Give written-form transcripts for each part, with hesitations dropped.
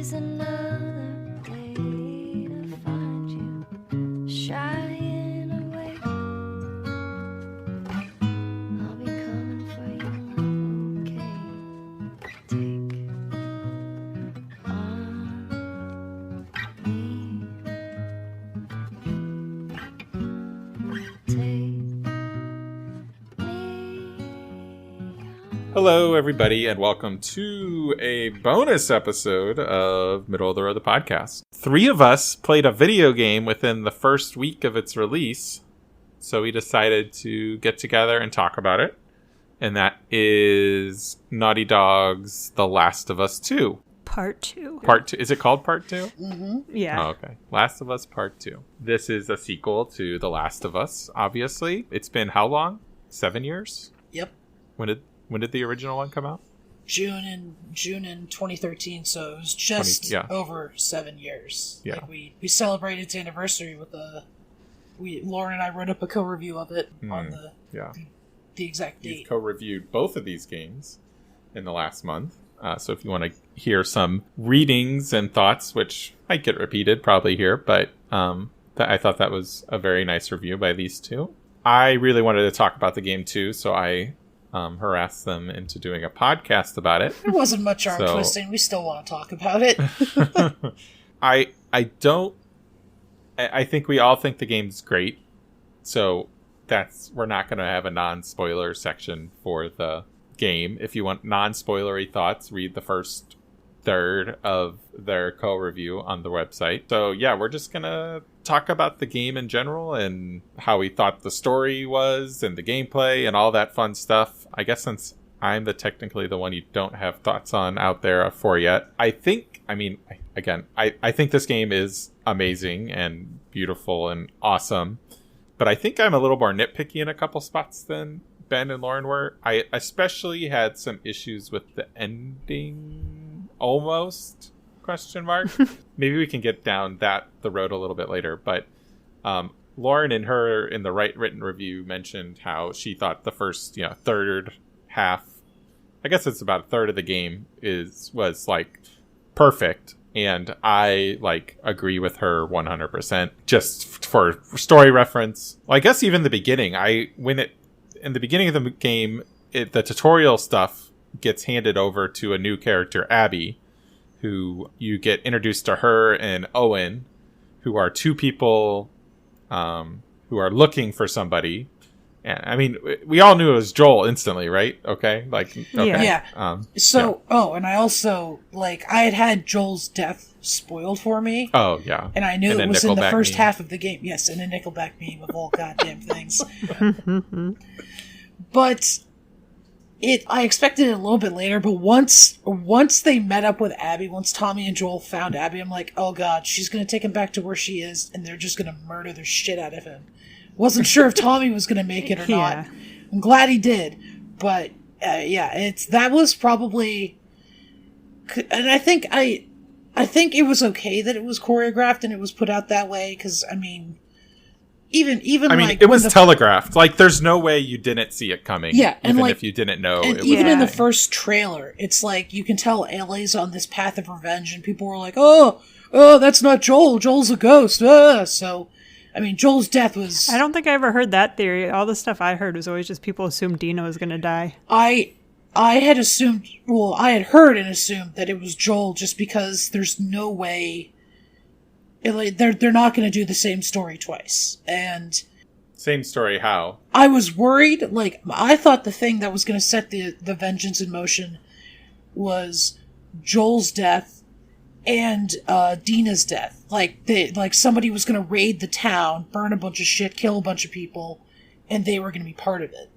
It's another day to find you shying away. I'll be coming for you, love, okay? Take on me. Take me. Hello, everybody, and welcome to a bonus episode of Middle of the Road, the podcast. 3 of us played a video game within the first week of its release, so we decided to get together and talk about it, and that is Naughty Dog's The Last of Us 2. Part 2. Part 2. Is it called Part 2? Mm-hmm. Yeah. Oh, okay. Last of Us Part 2. This is a sequel to The Last of Us, obviously. It's been how long? 7 years? Yep. When did the original one come out? June in 2013, so it was just over 7 years. Yeah. Like we celebrated its anniversary with Lauren and I wrote up a co-review of it on the exact date. You've co-reviewed both of these games in the last month. So if you want to hear some readings and thoughts, which might get repeated probably here, but I thought that was a very nice review by these two. I really wanted to talk about the game too, so I harassed them into doing a podcast about it. It wasn't much arm twisting. We still want to talk about it. I think we all think the game's great, so we're not going to have a non-spoiler section for the game. If you want non-spoilery thoughts, read the first third of their co-review on the website. So yeah, we're just gonna talk about the game in general and how we thought the story was and the gameplay and all that fun stuff. I guess since I'm technically the one you don't have thoughts on out there for yet, I think this game is amazing and beautiful and awesome, but I think I'm a little more nitpicky in a couple spots than Ben and Lauren were. I especially had some issues with the ending, almost, ? Maybe we can get down the road a little bit later, but Lauren in the written review mentioned how she thought the first third half, I guess it's about a third of the game, was like perfect, and I agree with her 100%. Just for story reference, well, I guess even the beginning, in the beginning of the game, the tutorial stuff gets handed over to a new character, Abby, who you get introduced to her and Owen, who are two people who are looking for somebody. And I mean, we all knew it was Joel instantly, right? Okay? Okay. Yeah. And I also, I had Joel's death spoiled for me. Oh, yeah. And I knew it was in the first half of the game. Yes, and a Nickelback meme of all goddamn things. But I expected it a little bit later, but once they met up with Abby, once Tommy and Joel found Abby, I'm like, oh god, she's going to take him back to where she is, and they're just going to murder the shit out of him. Wasn't sure if Tommy was going to make it or not. I'm glad he did, but that was probably, and I think it was okay that it was choreographed and it was put out that way, because I mean, it was telegraphed. There's no way you didn't see it coming. Yeah, even if you didn't know. And even in the first trailer, it's you can tell Ellie's on this path of revenge, and people were like, "Oh, that's not Joel. Joel's a ghost." So, I mean, Joel's death was. I don't think I ever heard that theory. All the stuff I heard was always just people assumed Dina was going to die. I had assumed. Well, I had heard and assumed that it was Joel, just because there's no way. They're not going to do the same story twice. And same story how? I was worried. I thought the thing that was going to set the vengeance in motion was Joel's death and Dina's death. Somebody was going to raid the town, burn a bunch of shit, kill a bunch of people, and they were going to be part of it.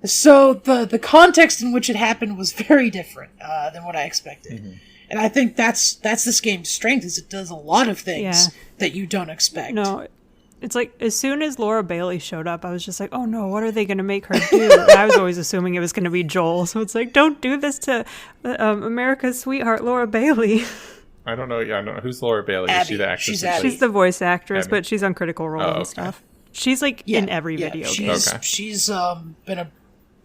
So the context in which it happened was very different than what I expected. Mm-hmm. And I think that's this game's strength, is it does a lot of things that you don't expect. No, it's as soon as Laura Bailey showed up, I was just like, oh no, what are they going to make her do? And I was always assuming it was going to be Joel. So it's don't do this to America's sweetheart, Laura Bailey. I don't know. Yeah, I don't know. Who's Laura Bailey? Abby. Is she the actress? She's Abby. She's the voice actress, Abby. But she's on Critical Role and stuff. She's in every video game. She's been a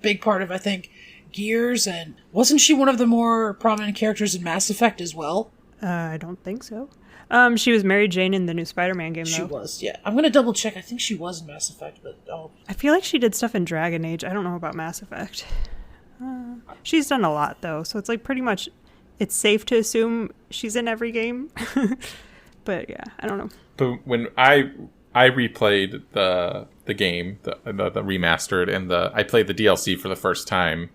big part of, I think, Gears, and wasn't she one of the more prominent characters in Mass Effect as well? I don't think so. She was Mary Jane in the new Spider-Man game, She though. was, yeah. I'm gonna double check. I think she was in Mass Effect, but I feel like she did stuff in Dragon Age. I don't know about Mass Effect. She's done a lot, though, so it's like pretty much it's safe to assume she's in every game. But yeah, I don't know. But when I replayed the game, the remastered, and I played the DLC for the first time,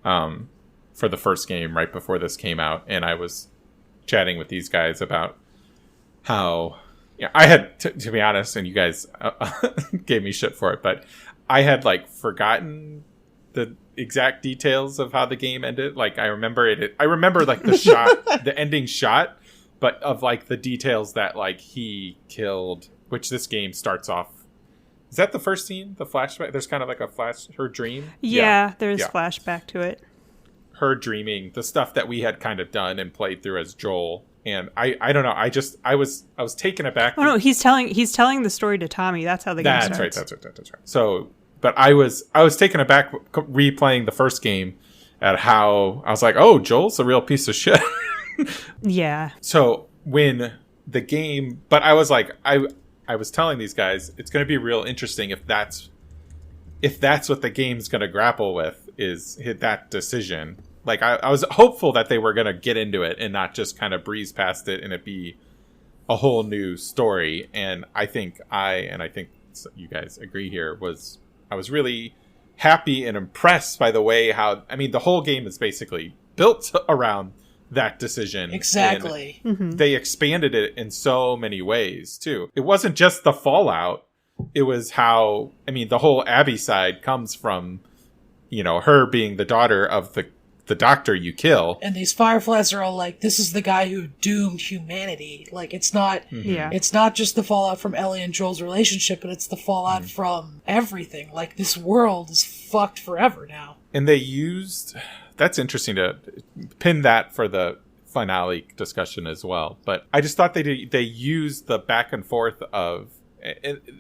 for the first game right before this came out, and I was chatting with these guys about how, I had to be honest, and you guys gave me shit for it, but I had like forgotten the exact details of how the game ended. Like I remember it. I remember like the shot, the ending shot, but of like the details that like he killed, which this game starts off. Is that the first scene? The flashback? There's kind of like a her dream. Yeah, there's flashback to it. Her dreaming, the stuff that we had kind of done and played through as Joel. And I don't know. I was taken aback. Oh no, he's telling the story to Tommy. That's how the game starts. That's right. So, but I was taken aback replaying the first game at how I was like, oh, Joel's a real piece of shit. Yeah. So when the game, but I was like, I was telling these guys, it's going to be real interesting if that's what the game's going to grapple with, is hit that decision. Like I was hopeful that they were going to get into it and not just kind of breeze past it and it be a whole new story. And I think you guys agree here, I was really happy and impressed by the way the whole game is basically built around that decision. exactly. They expanded it in so many ways too. It wasn't just the fallout. It was how, the whole Abby side comes from, her being the daughter of the doctor you kill. And these Fireflies are all like, this is the guy who doomed humanity. Like, it's not it's not just the fallout from Ellie and Joel's relationship, but it's the fallout from everything. Like, this world is fucked forever now. And they used... That's interesting to pin that for the finale discussion as well. But I just thought they used the back and forth of...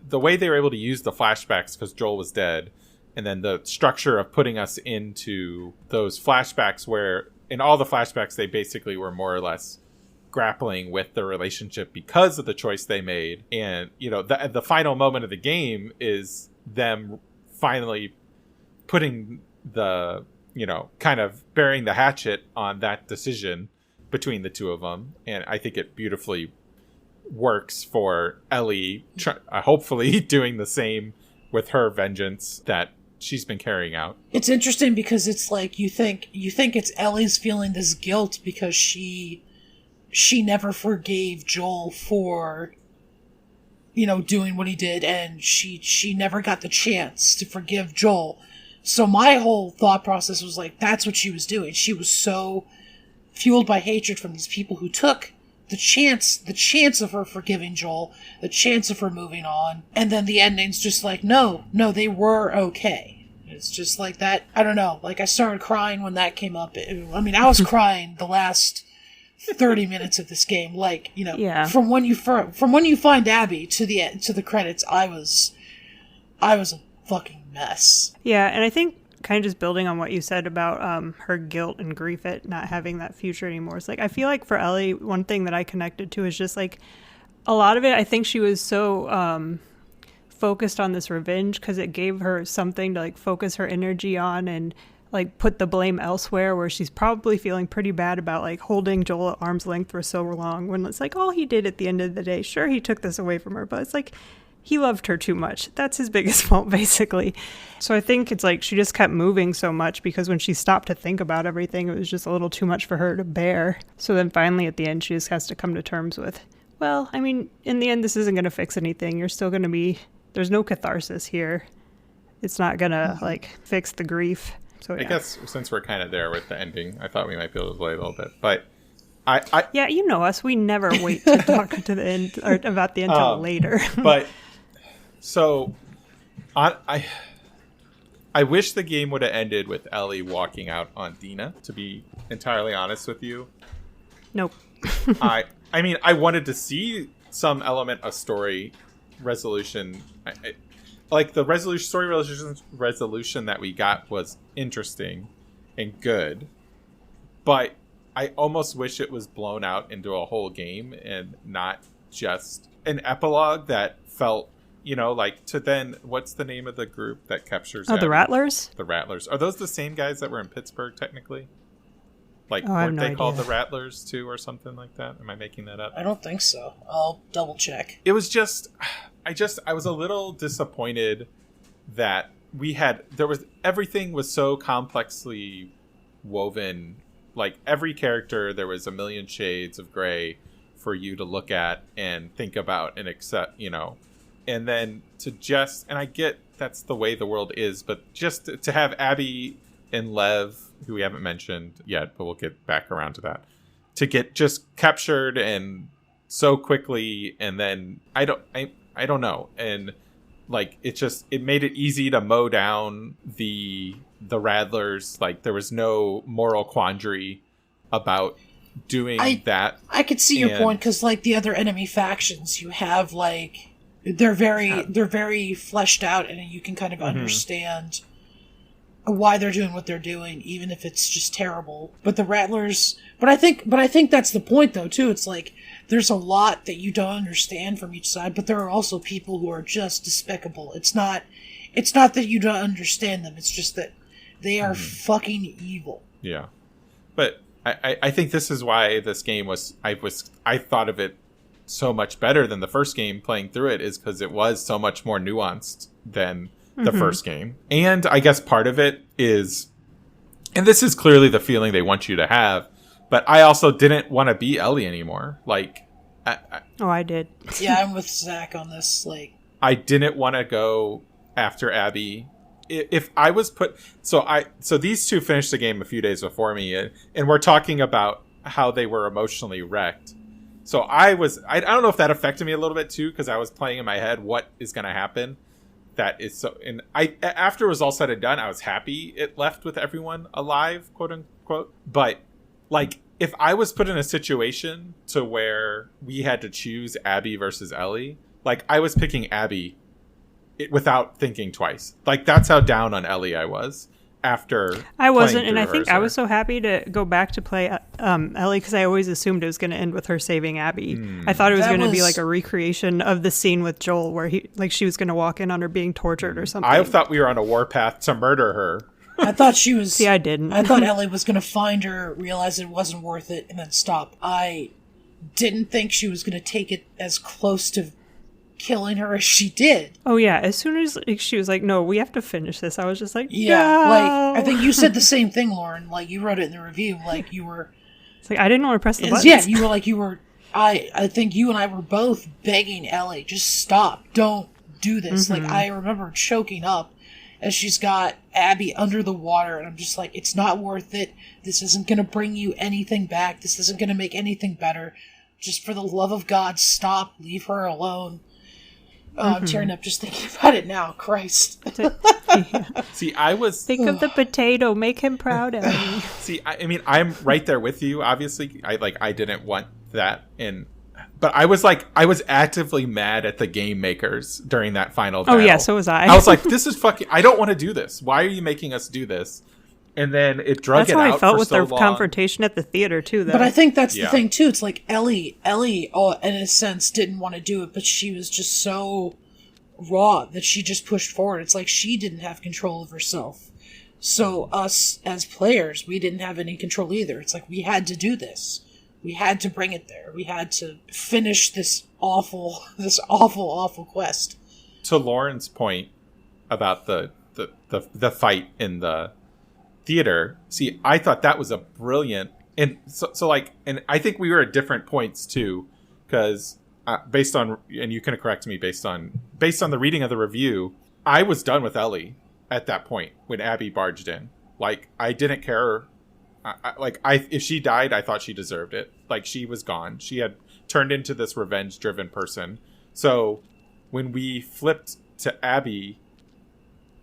the way they were able to use the flashbacks because Joel was dead, and then the structure of putting us into those flashbacks where in all the flashbacks they basically were more or less grappling with the relationship because of the choice they made. And the final moment of the game is them finally putting the kind of burying the hatchet on that decision between the two of them. And I think it beautifully works for Ellie hopefully doing the same with her vengeance that she's been carrying out. It's interesting because it's like you think it's Ellie's feeling this guilt because she never forgave Joel for doing what he did, and she never got the chance to forgive Joel. So my whole thought process was like, that's what she was doing. She was so fueled by hatred from these people who took the chance of her forgiving Joel, the chance of her moving on, and then the ending's just like, no, they were okay. It's just like that. I don't know. Like, I started crying when that came up. I was crying the last 30 minutes of this game. Like, Yeah. from when you find Abby to the credits, I was a fucking mess. Yeah, and I think kind of just building on what you said about her guilt and grief at not having that future anymore. It's like, I feel like for Ellie, one thing that I connected to is just like a lot of it. I think she was so focused on this revenge because it gave her something to like focus her energy on and like put the blame elsewhere, where she's probably feeling pretty bad about like holding Joel at arm's length for so long when it's like all he did at the end of the day. Sure, he took this away from her, but it's like he loved her too much. That's his biggest fault, basically. So I think it's like she just kept moving so much because when she stopped to think about everything, it was just a little too much for her to bear. So then finally at the end, she just has to come to terms with, well, in the end, this isn't going to fix anything. You're still going to be, there's no catharsis here. It's not going to like fix the grief. So yeah. I guess since we're kind of there with the ending, I thought we might be able to play a little bit, but yeah, you know us. We never wait to talk to the end or about the end until later. But so, I wish the game would have ended with Ellie walking out on Dina, to be entirely honest with you. Nope. I wanted to see some element of story resolution. Like the story resolution that we got was interesting and good. But I almost wish it was blown out into a whole game and not just an epilogue that felt, like to then, what's the name of the group that captures Oh, Abby? the Rattlers? The Rattlers. Are those the same guys that were in Pittsburgh technically? Like, Oh, I have weren't no they called idea. the Rattlers too or something like that? Am I making that up? I don't think so. I'll double check. It was just, I was a little disappointed that everything was so complexly woven. Like, every character, there was a million shades of gray for you to look at and think about and accept, and then and I get that's the way the world is, but just to have Abby and Lev, who we haven't mentioned yet, but we'll get back around to that, to get just captured and so quickly, and then I don't know, and like it made it easy to mow down the Rattlers. Like, there was no moral quandary about doing that. I could see your point, because like the other enemy factions, you have like they're very fleshed out, and you can kind of understand why they're doing what they're doing, even if it's just terrible. But the Rattlers, but I think that's the point though too. It's like there's a lot that you don't understand from each side, but there are also people who are just despicable. It's not that you don't understand them. It's just that they are fucking evil. Yeah, but I think this is why this game I thought of it so much better than the first game playing through it, is because it was so much more nuanced than the first game. And I guess part of it is, and this is clearly the feeling they want you to have, but I also didn't want to be Ellie anymore. Like, I did. Yeah, I'm with Zach on this. Like, I didn't want to go after Abby. If I was put, so these two finished the game a few days before me, and we're talking about how they were emotionally wrecked. So I don't know if that affected me a little bit too, because I was playing in my head what is going to happen. That is so, and after it was all said and done, I was happy it left with everyone alive, quote unquote. But like, if I was put in a situation to where we had to choose Abby versus Ellie, like, I was picking Abby without thinking twice. Like, that's how down on Ellie I was after I wasn't, playing and I through think I Ursa. was so happy to go back to play Ellie, because I always assumed it was going to end with her saving Abby. I thought it was That going to be was- like a recreation of the scene with Joel, where she was going to walk in on her being tortured or something. I thought we were on a warpath to murder her. I thought she was. See, I didn't. I thought Ellie was going to find her, realize it wasn't worth it, and then stop. I didn't think she was going to take it as close to killing her as she did. Oh yeah, as soon as she was like, "No, we have to finish this," I was just like, Yeah, no. like, I think you said the same thing, Lauren. Like, you wrote it in the review. Like, you were. It's like I didn't want to press the buttons. Yeah, you were. I think you and I were both begging Ellie, just stop. Don't do this. Like, I remember choking up as she's got Abby under the water, and I'm just like, it's not worth it. This isn't going to bring you anything back. This isn't going to make anything better. Just for the love of God, stop. Leave her alone. Oh, I'm tearing up just thinking about it now. Christ. See, I was Think of the potato. Make him proud of me. See, I mean, I'm right there with you. Obviously, I didn't want that, but I was actively mad at the game makers during that final Oh battle. yeah, so was I. I was like, this is fucking. I don't want to do this. Why are you making us do this? And then it drug That's it how out I felt for with so their long. confrontation at the theater too. Though. But I think that's Yeah. the thing too. It's like Ellie, in a sense, didn't want to do it, but she was just so raw that she just pushed forward. It's like she didn't have control of herself. So us as players, we didn't have any control either. It's like we had to do this. We had to bring it there. We had to finish this awful quest. To Lauren's point about the fight in the theater, see, I thought that was a brilliant, and so like, and I think we were at different points too, because based on, and you can correct me, based on the reading of the review, I was done with Ellie at that point when Abby barged in. Like, I didn't care. If she died, I thought she deserved it. Like, she was gone. She had turned into this revenge-driven person. So when we flipped to Abby,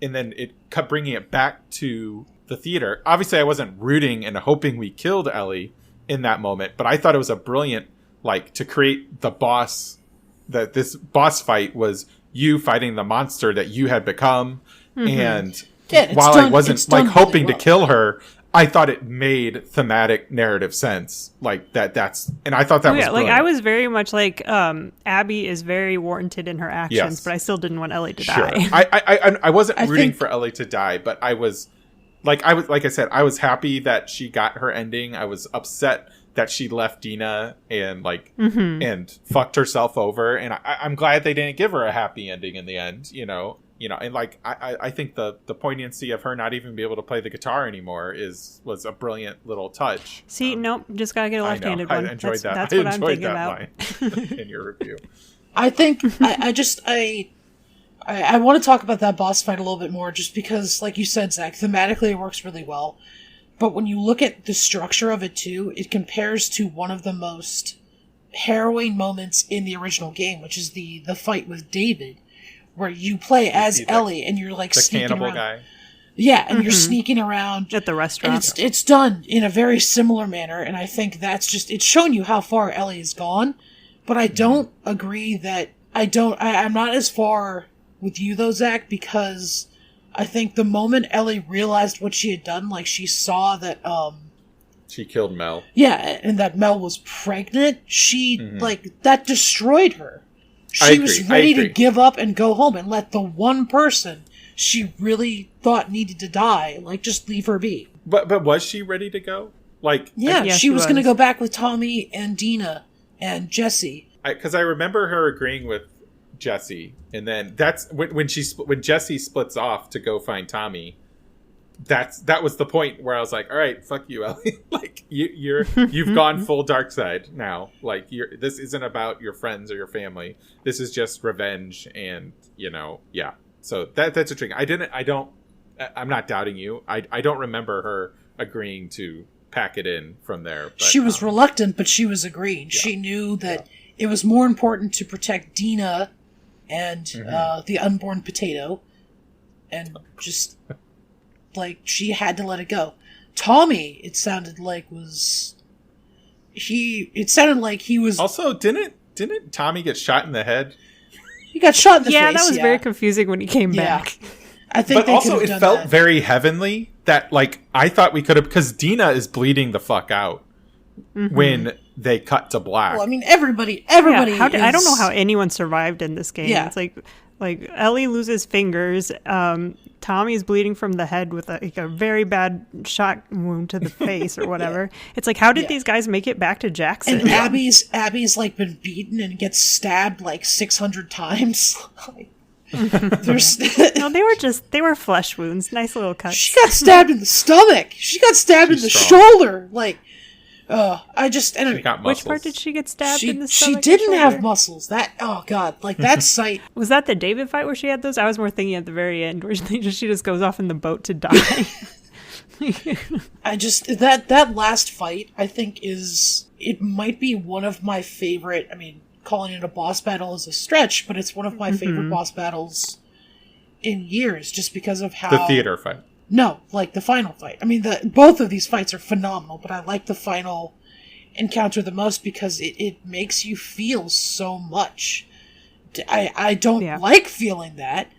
and then it kept bringing it back to the theater, obviously I wasn't rooting and hoping we killed Ellie in that moment, but I thought it was a brilliant, like, to create the boss, that this boss fight was you fighting the monster that you had become. And Yeah, it's while done- I wasn't it's done like hoping really to kill her, I thought it made thematic narrative sense. Like that's, and I thought that was like brilliant. I was very much like Abby is very warranted in her actions, Yes. but I still didn't want Ellie to Sure. die. I wasn't I rooting think- for Ellie to die, but I was like I said, I was happy that she got her ending. I was upset that she left Dina and and fucked herself over, and I'm glad they didn't give her a happy ending in the end. And like I think the poignancy of her not even be able to play the guitar anymore was a brilliant little touch. See, nope, just gotta get a left-handed I one. enjoyed that. That's I what I'm enjoyed thinking that about. line in your review. I think I want to talk about that boss fight a little bit more, just because, like you said, Zach, thematically it works really well. But when you look at the structure of it too, it compares to one of the most harrowing moments in the original game, which is the fight with David, where you play as see the- Ellie and you're like The sneaking cannibal around. guy. Yeah, and you're sneaking around. At the And restaurant. it's done in a very similar manner, and I think that's just, it's shown you how far Ellie has gone. But I don't agree that I'm not as far with you though, Zach, because I think the moment Ellie realized what she had done, like she saw that She killed Mel. yeah, and that Mel was pregnant, she like that destroyed her. I She was agree, I ready to agree. give up and go home and let the one person she really thought needed to die, like, just leave her be. But was she ready to go? Like, Yeah, Yeah, she she was going to was. go back with Tommy and Dina and Jesse. because I remember her agreeing with Jesse, and then that's when Jesse splits off to go find Tommy. That was the point where I was like, all right, fuck you, Ellie. Like you've gone full dark side now. Like this isn't about your friends or your family. This is just revenge, and yeah. So that's a trick. I'm not doubting you. I don't remember her agreeing to pack it in from there. But, She was reluctant, but she was agreeing. She knew that it was more important to protect Dina and the unborn potato, and just like she had to let it go. Tommy, it sounded like he was Also, didn't Tommy get shot in the head? he got shot in the face. Yeah, that was very confusing when he came Yeah. back. I think But they also, could it have done felt that. very heavenly. That like I thought we could have, because Dina is bleeding the fuck out when they cut to black. Well, I mean, everybody. Yeah, I don't know is- how anyone survived in this game. Yeah. It's like Ellie loses fingers. Tommy's bleeding from the head with a very bad shot wound to the face or whatever. It's like, how did Yeah. these guys make it back to Jackson? And Abby's like been beaten and gets stabbed like 600 times. There's No, they were flesh wounds. Nice little cuts. she got stabbed in the stomach. She got stabbed She's in the strong. shoulder. Like, She got Which muscles. part did she get stabbed in the she stomach? or didn't have shoulder? muscles. That, oh god, like that sight. Was that the David fight where she had those? I was more thinking at the very end where she just goes off in the boat to die. I just that last fight, I think it might be one of my favorite. I mean, calling it a boss battle is a stretch, but it's one of my favorite boss battles in years, just because of how The theater fight. No, like the final fight. I mean, both of these fights are phenomenal, but I like the final encounter the most because it makes you feel so much. I don't Yeah. like feeling that,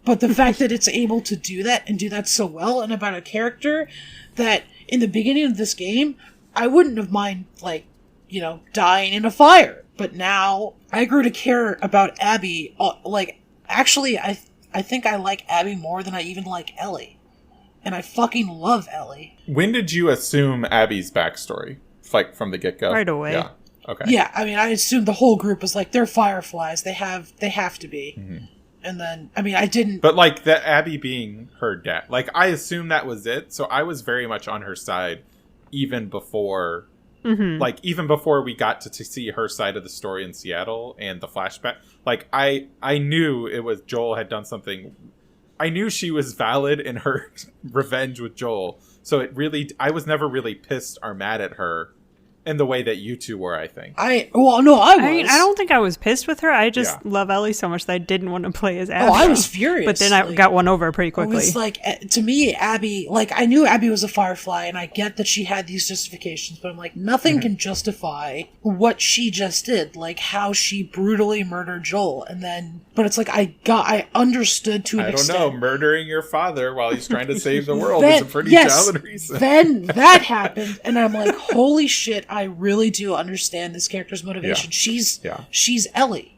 but the fact that it's able to do that and do that so well, and about a character that in the beginning of this game, I wouldn't have mind, like, dying in a fire. But now I grew to care about Abby. Like, actually, I think I like Abby more than I even like Ellie. And I fucking love Ellie. When did you assume Abby's backstory? Like from the get go? Right away. Yeah. Okay. Yeah, I mean, I assumed the whole group was like, they're Fireflies. They have to be. Mm-hmm. And then, I mean, I didn't. But like that Abby being her dad, like I assumed that was it. So I was very much on her side, even before, like even before we got to see her side of the story in Seattle and the flashback. Like I knew it was Joel had done something. I knew she was valid in her revenge with Joel. So I was never really pissed or mad at her in the way that you two were, I think. I was. I mean, I don't think I was pissed with her. I just Yeah. love Ellie so much that I didn't want to play as Abby. Oh, I was furious. But then I got one over pretty It quickly. was like, to me, Abby, like, I knew Abby was a Firefly, and I get that she had these justifications, but I'm like, nothing can justify what she just did, like, how she brutally murdered Joel, and then, but it's like, I understood to an I don't extent. know. Murdering your father while he's trying to save the world Then- is a pretty yes, valid reason. Then that happened, and I'm like, holy shit, I really do understand this character's motivation. Yeah. She's Ellie.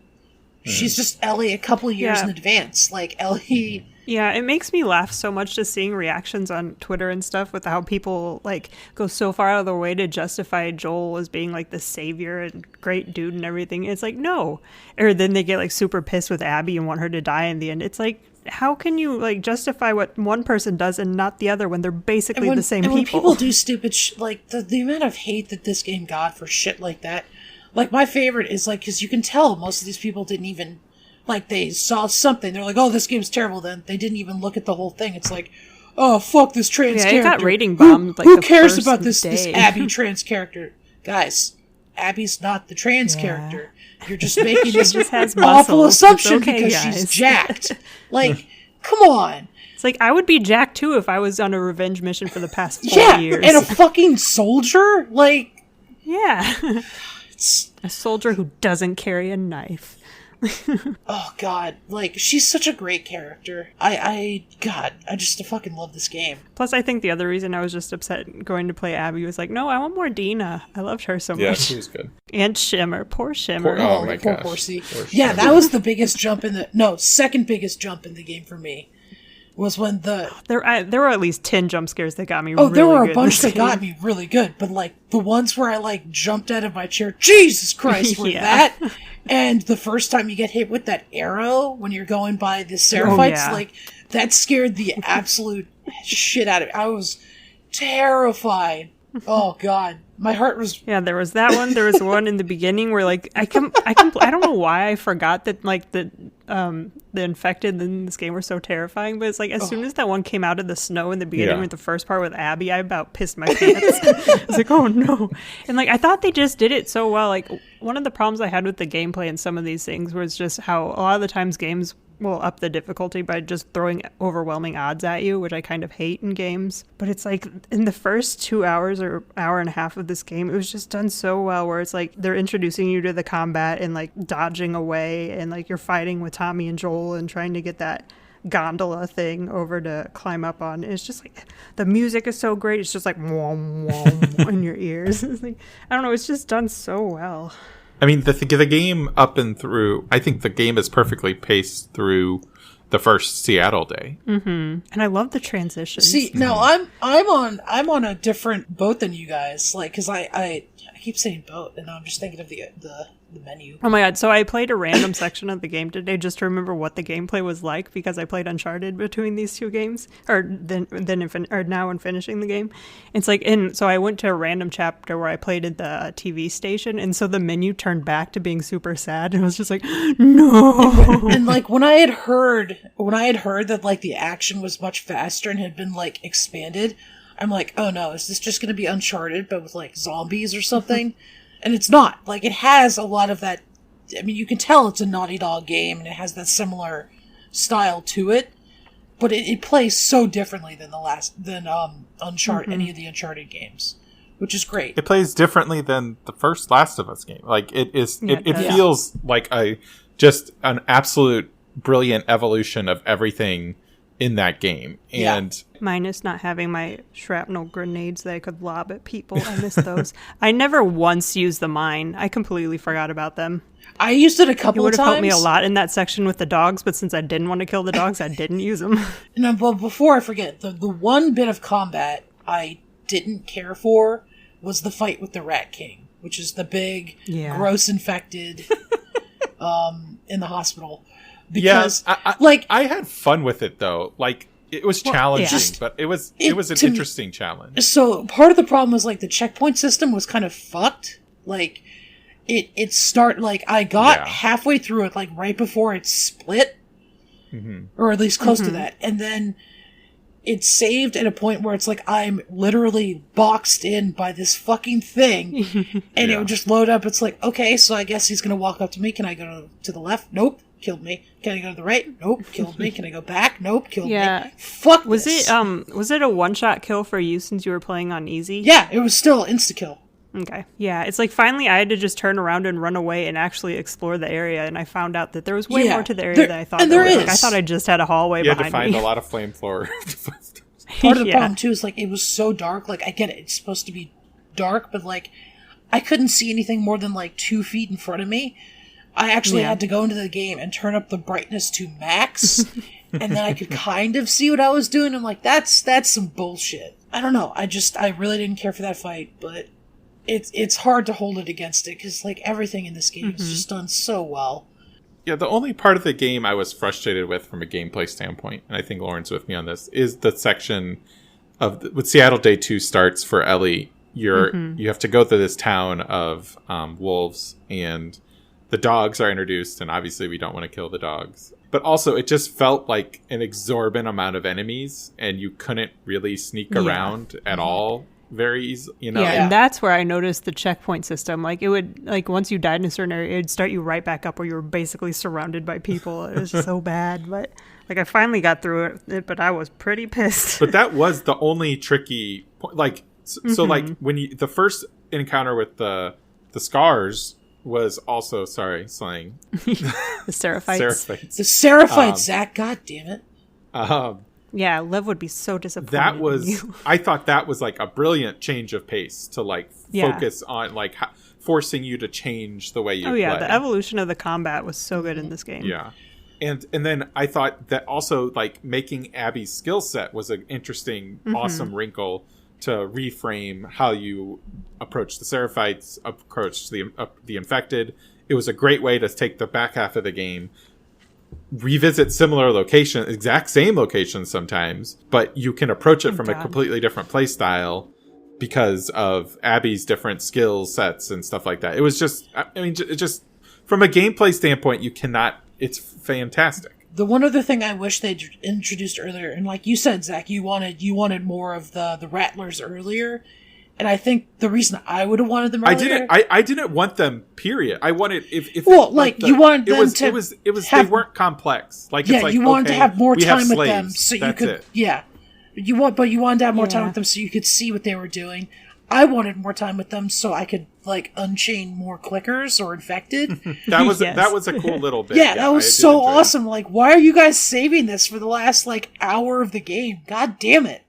She's just Ellie a couple years Yeah. in advance. Like, Ellie... Yeah, it makes me laugh so much just seeing reactions on Twitter and stuff with how people like go so far out of their way to justify Joel as being like the savior and great dude and everything. It's like, no. Or then they get like super pissed with Abby and want her to die in the end. It's like, how can you like justify what one person does and not the other when they're basically the same and people? when people do stupid like the amount of hate that this game got for shit like that, like my favorite is like, because you can tell most of these people didn't even, like, they saw something, they're like, oh, this game's terrible, then they didn't even look at the whole thing. It's like, oh, fuck this trans Yeah, it character. got rating bombed, like, who the cares first about this day. Abby trans character? Guys, Abby's not the trans character. You're just making this just has awful muscles. It's assumption okay, because guys. she's jacked. Like, come on. It's like, I would be Jack too if I was on a revenge mission for the past 4 Yeah, years. and a fucking soldier? Like, Yeah. it's... A soldier who doesn't carry a knife. Oh god, like, she's such a great character. I just fucking love this game. Plus, I think the other reason I was just upset going to play Abby was like, no, I want more Dina. I loved her so Yeah, much. she was good. And Shimmer. Poor Shimmer. Oh my poor gosh. Horsey. Poor Yeah, Shimmer. that was the biggest jump in the... No, second biggest jump in the game for me. Was when the... There were at least 10 jump scares that got me Oh, really there were good a in bunch this that got game. me really good, but, like, the ones where I, like, jumped out of my chair, Jesus Christ, were Yeah. that, and the first time you get hit with that arrow when you're going by the Seraphites, yeah. like, that scared the absolute shit out of me. I was terrified. Oh, God. My heart was... Yeah, there was that one. There was one in the beginning where, like, I don't know why I forgot that, like, the infected in this game were so terrifying, but it's like, as soon as that one came out of the snow in the beginning Yeah. with the first part with Abby, I about pissed my pants. I was like, oh no. And, like, I thought they just did it so well. Like, one of the problems I had with the gameplay in some of these things was just how a lot of the times games will up the difficulty by just throwing overwhelming odds at you, which I kind of hate in games. But it's like in the first 2 hours or hour and a half of this game, it was just done so well where it's like they're introducing you to the combat and like dodging away and like you're fighting with Tommy and Joel and trying to get that gondola thing over to climb up on. It's just like the music is so great. It's just like wom, wom, in your ears. It's like, I don't know, it's just done so well. I mean, the game up and through, I think the game is perfectly paced through the first Seattle day. And I love the transitions. See, no, I'm on a different boat than you guys, like, because I keep saying boat, and I'm just thinking of the menu. Oh my god, so I played a random section of the game today just to remember what the gameplay was like because I played Uncharted between these two games, or now in finishing the game. It's like, so I went to a random chapter where I played at the TV station, and so the menu turned back to being super sad, and I was just like, no! And like when I had heard that like the action was much faster and had been like expanded, I'm like, oh no, is this just going to be Uncharted but with like zombies or something? And it's not. Like, it has a lot of that. I mean, you can tell it's a Naughty Dog game and it has that similar style to it, but it plays so differently than Uncharted, any of the Uncharted games, which is great. It plays differently than the first Last of Us game. Like, it is, Yeah, it it does. feels like just an absolute brilliant evolution of everything in that game. Yeah. And Minus not having my shrapnel grenades that I could lob at people. I miss those. I never once used the mine. I completely forgot about them. I used it a It couple would of have times. helped me a lot in that section with the dogs, but since I didn't want to kill the dogs, I didn't use them. No, but before I forget, the one bit of combat I didn't care for was the fight with the Rat King, which is the big, Yeah. gross infected in the hospital. Because, yeah, I had fun with it though. Like, it was challenging, yeah. but it was It- an to me- interesting challenge. so part of the problem was like the checkpoint system was kind of fucked. Like, I got Yeah. halfway through it, like right before it split, or at least close to that, and then it's saved at a point where it's like I'm literally boxed in by this fucking thing, and it would just load up. It's like, okay, so I guess he's gonna walk up to me. Can I go to the left? Nope, killed me. Can I go to the right? Nope, killed me. Can I go back? Nope, killed me. Fuck. Was this. was it a one-shot kill for you since you were playing on easy? Yeah, it was still insta kill. Okay. Yeah, it's like finally I had to just turn around and run away and actually explore the area, and I found out that there was way more to the area than I thought. And there is. Like, I thought I just had a hallway You had behind to find me. a lot of flame floor. Part of the problem too is like it was so dark. Like I get it, it's supposed to be dark, but like I couldn't see anything more than like 2 feet in front of me. I actually had to go into the game and turn up the brightness to max, and then I could kind of see what I was doing. I'm like, that's some bullshit. I don't know. I really didn't care for that fight, but it's hard to hold it against it because like everything in this game is just done so well. Yeah, the only part of the game I was frustrated with from a gameplay standpoint, and I think Lauren's with me on this, is the section of when Seattle Day 2 starts for Ellie. You have to go through this town of wolves, and the dogs are introduced, and obviously we don't want to kill the dogs. But also, it just felt like an exorbitant amount of enemies, and you couldn't really sneak around at all very easy, you know? Yeah, and that's where I noticed the checkpoint system. Like, it would, like, once you died in a certain area, it would start you right back up where you were basically surrounded by people. It was so bad. But, like, I finally got through it, but I was pretty pissed. But that was the only tricky point. Like, so like, when you, the first encounter with the scars was also, slang. The Seraphites. Seraphites. The Seraphites, Zach, god damn it. Yeah, Lev would be so disappointed. That was, in you. I thought that was like a brilliant change of pace to like focus on like forcing you to change the way you play. The evolution of the combat was so good in this game. Yeah. And then I thought that also like making Abby's skill set was an interesting, awesome wrinkle to reframe how you approach the Seraphites, approach the infected. It was a great way to take the back half of the game, revisit similar locations, exact same locations sometimes, but you can approach it from a completely different play style because of Abby's different skill sets and stuff like that. It was just, I mean, it just from a gameplay standpoint, it's fantastic. The one other thing I wish they'd introduced earlier, and like you said, Zach, you wanted more of the Rattlers earlier, and I think the reason I would have wanted them earlier, I didn't want them. Period. I wanted if you wanted them it was they weren't complex. Like it's like, you wanted to have more time with slaves. them, so you That's could it. you wanted to have more time with them so you could see what they were doing. I wanted more time with them so I could like unchain more clickers or infected. That was a cool little bit. Yeah, that was so awesome. Like, why are you guys saving this for the last like hour of the game? God damn it!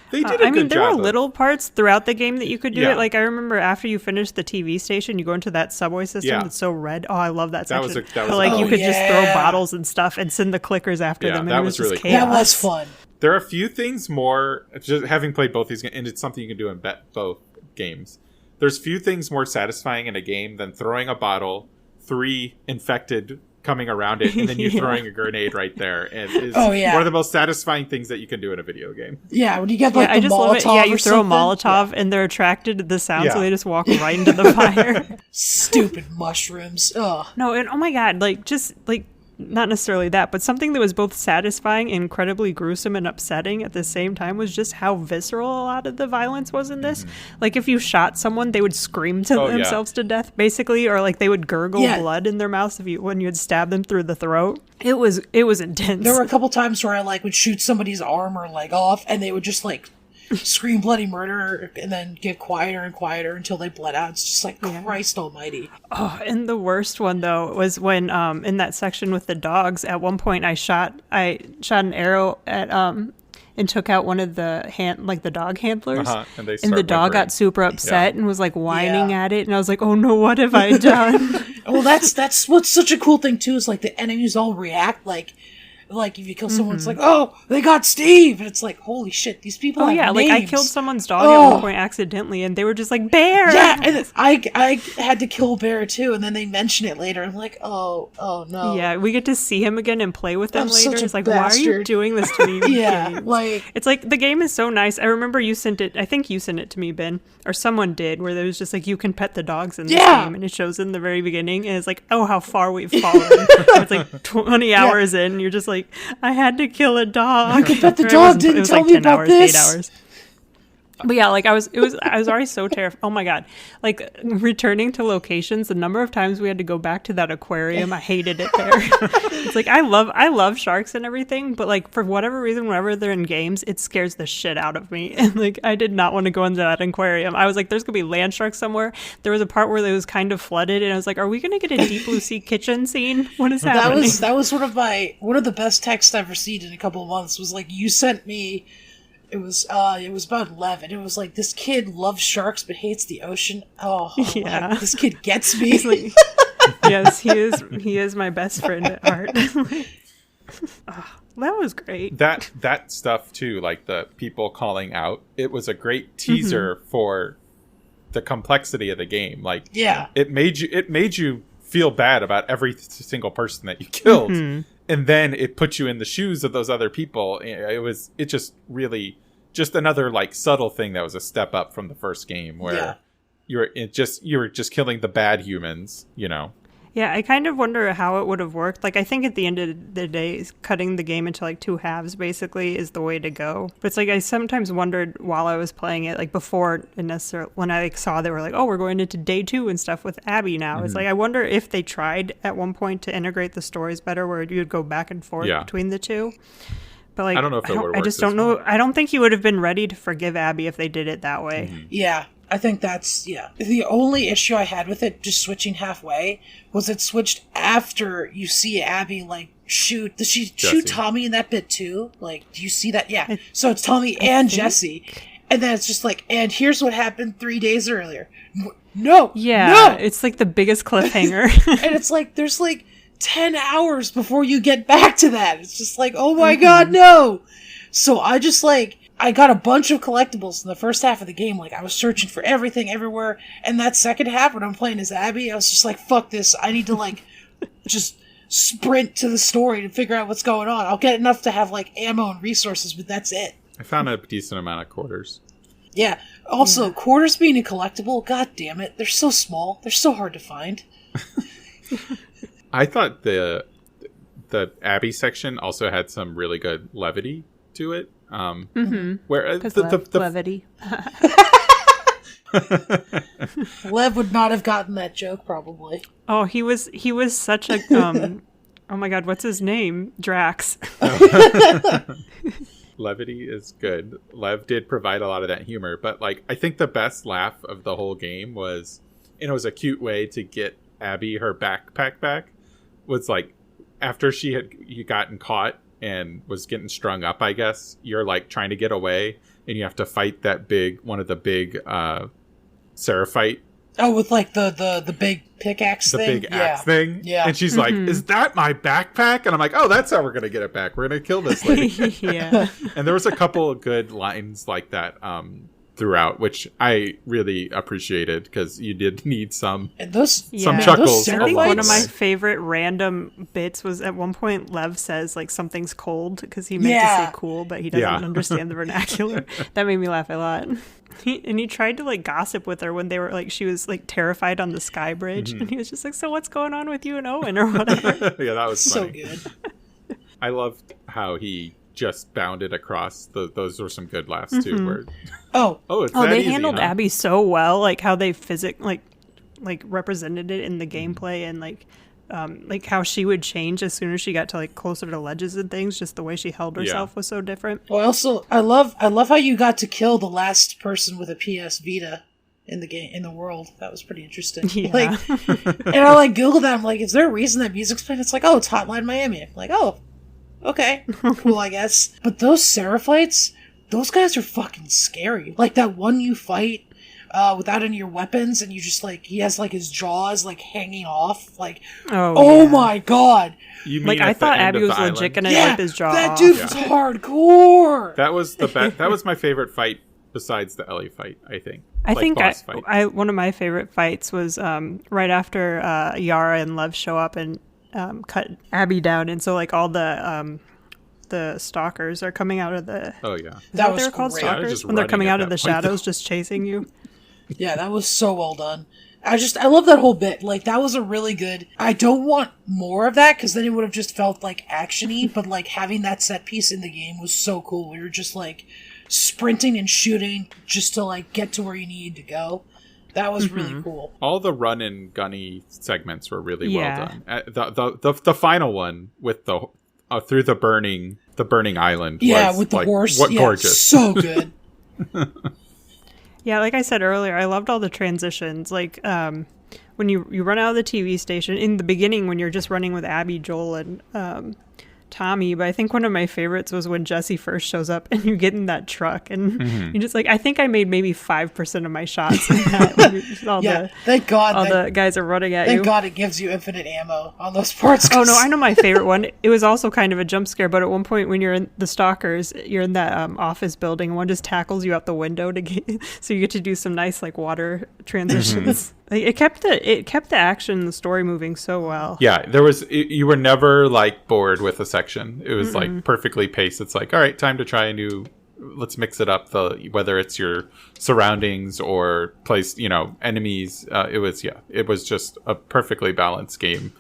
They did a good job. I mean, there were little parts throughout the game that you could do Yeah. it. Like, I remember after you finish the TV station, you go into that subway system that's so red. Oh, I love that section. That was like, you could just throw yeah. bottles and stuff and send the clickers after them. And that it was was really just cool. chaos. That was fun. There are a few things more, just having played both these games, and it's something you can do in both games. There's few things more satisfying in a game than throwing a bottle, 3 infected coming around it, and then you throwing a grenade right there. And it's one of the most satisfying things that you can do in a video game. Yeah, when you get like I the just Molotov love it. Yeah, you or throw a something. Molotov and they're attracted to the sound, so Yeah. they just walk right into the fire. Stupid mushrooms. Ugh. No, and oh my god, like just like not necessarily that, but something that was both satisfying and incredibly gruesome and upsetting at the same time was just how visceral a lot of the violence was in this. Like if you shot someone, they would scream to themselves to death, basically, or like they would gurgle blood in their mouths when you would stab them through the throat. It was intense. There were a couple times where I like would shoot somebody's arm or leg off, and they would just like scream bloody murder and then get quieter and quieter until they bled out. It's just like Christ almighty. Oh, and the worst one though was when in that section with the dogs, at one point I shot an arrow at and took out one of the dog handlers, and the dog got super upset and was like whining at it, and I was like, oh no, what have I done? Well, that's what's such a cool thing too, is like the enemies all react like if you kill someone, it's like, oh, they got Steve, and it's like, holy shit, these people have names. Like I killed someone's dog at one point accidentally, and they were just like, Bear! Yeah, and I had to kill Bear too, and then they mention it later, and I'm like, oh no. Yeah, we get to see him again and play with him I'm later. such a It's like, why are you bastard. doing this to me? Yeah, games? like... It's like, the game is so nice. I remember you sent it, I think you sent it to me, Ben, or someone did, where there was just like, you can pet the dogs in this game, and it shows in the very beginning, and it's like, oh, how far we've fallen. It's like 20 hours in, you're just like, like, I had to kill a dog. bet the Or it dog was- didn't it was tell like me 10 about hours, this. 8 hours. But yeah, like I was already so terrified. Oh my God. Like returning to locations, the number of times we had to go back to that aquarium, I hated it there. It's like, I love sharks and everything, but like for whatever reason, whenever they're in games, it scares the shit out of me. And like, I did not want to go into that aquarium. I was like, there's gonna be land sharks somewhere. There was a part where it was kind of flooded and I was like, are we gonna get a Deep Blue Sea kitchen scene? What is happening? That was one of the best texts I've received in a couple of months. Was like, you sent me. It was about Lev, and it was like, this kid loves sharks but hates the ocean. Oh, Yeah. like, this kid gets me. He's like, yes, he is my best friend at heart. That was great. That stuff too, like the people calling out, it was a great teaser for the complexity of the game. Like, Yeah. it made you feel bad about every single person that you killed, and then it put you in the shoes of those other people. It just really just another like subtle thing that was a step up from the first game, where you were just killing the bad humans, you know. Yeah, I kind of wonder how it would have worked. Like, I think at the end of the day, cutting the game into like 2 halves basically is the way to go. But it's like, I sometimes wondered while I was playing it, like before it necessarily, when I like, saw they were like, oh, we're going into day 2 and stuff with Abby now. It's like, I wonder if they tried at one point to integrate the stories better, where you'd go back and forth between the two. But like, I don't know if it would've I just worked don't as know. well. I don't think you would have been ready to forgive Abby if they did it that way. Yeah, I think that's, the only issue I had with it, just switching halfway, was it switched after you see Abby, like, shoot. Does she Jesse. shoot Tommy in that bit, too? Like, do you see that? Yeah. So it's Tommy and Jesse. And then it's just like, and here's what happened 3 days earlier. No! Yeah, No! it's like the biggest cliffhanger. And it's like, there's like 10 hours before you get back to that. It's just like, oh my god, no! So I just like, I got a bunch of collectibles in the first half of the game. Like, I was searching for everything everywhere. And that second half, when I'm playing as Abby, I was just like, fuck this. I need to, like, just sprint to the story to figure out what's going on. I'll get enough to have, like, ammo and resources, but that's it. I found a decent amount of quarters. Yeah. Also, quarters being a collectible, god damn it. They're so small. They're so hard to find. I thought the Abby section also had some really good levity to it. Where the levity. Lev would not have gotten that joke, probably. Oh, he was such a oh my god, what's his name? Drax. levity is good. Lev did provide a lot of that humor, but like, I think the best laugh of the whole game was, and it was a cute way to get Abby her backpack back, was like, after you gotten caught and was getting strung up, I guess, you're like trying to get away, and you have to fight one of the big Seraphite, Oh, with like the big pickaxe the thing? big axe thing. Yeah. And she's like, is that my backpack? And I'm like, oh, that's how we're going to get it back. We're going to kill this lady. Yeah. And there was a couple of good lines like that throughout, which I really appreciated, because you did need some And those, Yeah. chuckles I think along one the of my way. favorite random bits was at one point Lev says like something's cold because he meant to Yeah. say cool, but he doesn't Yeah. understand the vernacular. That made me laugh a lot. He tried to like gossip with her when they were like, she was like terrified on the sky bridge, and he was just like, so what's going on with you and Owen or whatever. Yeah, that was so funny. good. I loved how he just bounded across. Those were some good laughs too. Where Oh, it's Oh, that they easy, handled huh? Abby so well, like how they like represented it in the gameplay, and like how she would change as soon as she got to like closer to ledges and things. Just the way she held herself was so different. well, also, I love how you got to kill the last person with a PS Vita in the game, in the world. That was pretty interesting. Yeah. Like, and I like Googled that. I'm like, is there a reason that music's playing? It's like, oh, it's Hotline Miami. I'm like, oh, okay, cool, I guess. But those Seraphites, those guys are fucking scary. Like that one you fight without any of your weapons, and you just like, he has like his jaws like hanging off. Like, oh yeah. my god. You mean Like I at the thought end Abby of was the legit island? gonna Yeah, rip his jaw that off. dude was hardcore. That was the best. That was my favorite fight besides the Ellie fight, I think. I Like, think boss fight. I one of my favorite fights was right after Yara and Lev show up and cut Abby down, and so like all the stalkers are coming out of the. Oh yeah. Is That that what was they were called? great. Yeah, they're Stalkers just when they're running coming at out of that the point, shadows, just chasing you. Yeah, that was so well done. I love that whole bit. Like, that was a really good, I don't want more of that, because then it would have just felt, like, action-y, but, like, having that set piece in the game was so cool. We were just, like, sprinting and shooting just to, like, get to where you need to go. That was really cool. All the run and gunny segments were really Yeah. well done. The final one with the through the burning island. Yeah, was, with the like, horse. What Yeah, gorgeous! so good. Yeah, like I said earlier, I loved all the transitions. Like when you run out of the TV station in the beginning, when you're just running with Abby, Joel, and Tommy. But I think one of my favorites was when Jesse first shows up and you get in that truck and you're just like, I think I made maybe 5% of my shots in that. When all Thank God. all the guys are running at you. Thank God it gives you infinite ammo on those parts. Oh no, I know my favorite one. It was also kind of a jump scare, but at one point when you're in the stalkers, you're in that office building, and one just tackles you out the window to get, so you get to do some nice like water transitions. Like, it kept the action and the story moving so well. Yeah, you were never like bored with a section. It was like perfectly paced. It's like, all right, time to try a new. Let's mix it up. Whether it's your surroundings or enemies. It was just a perfectly balanced game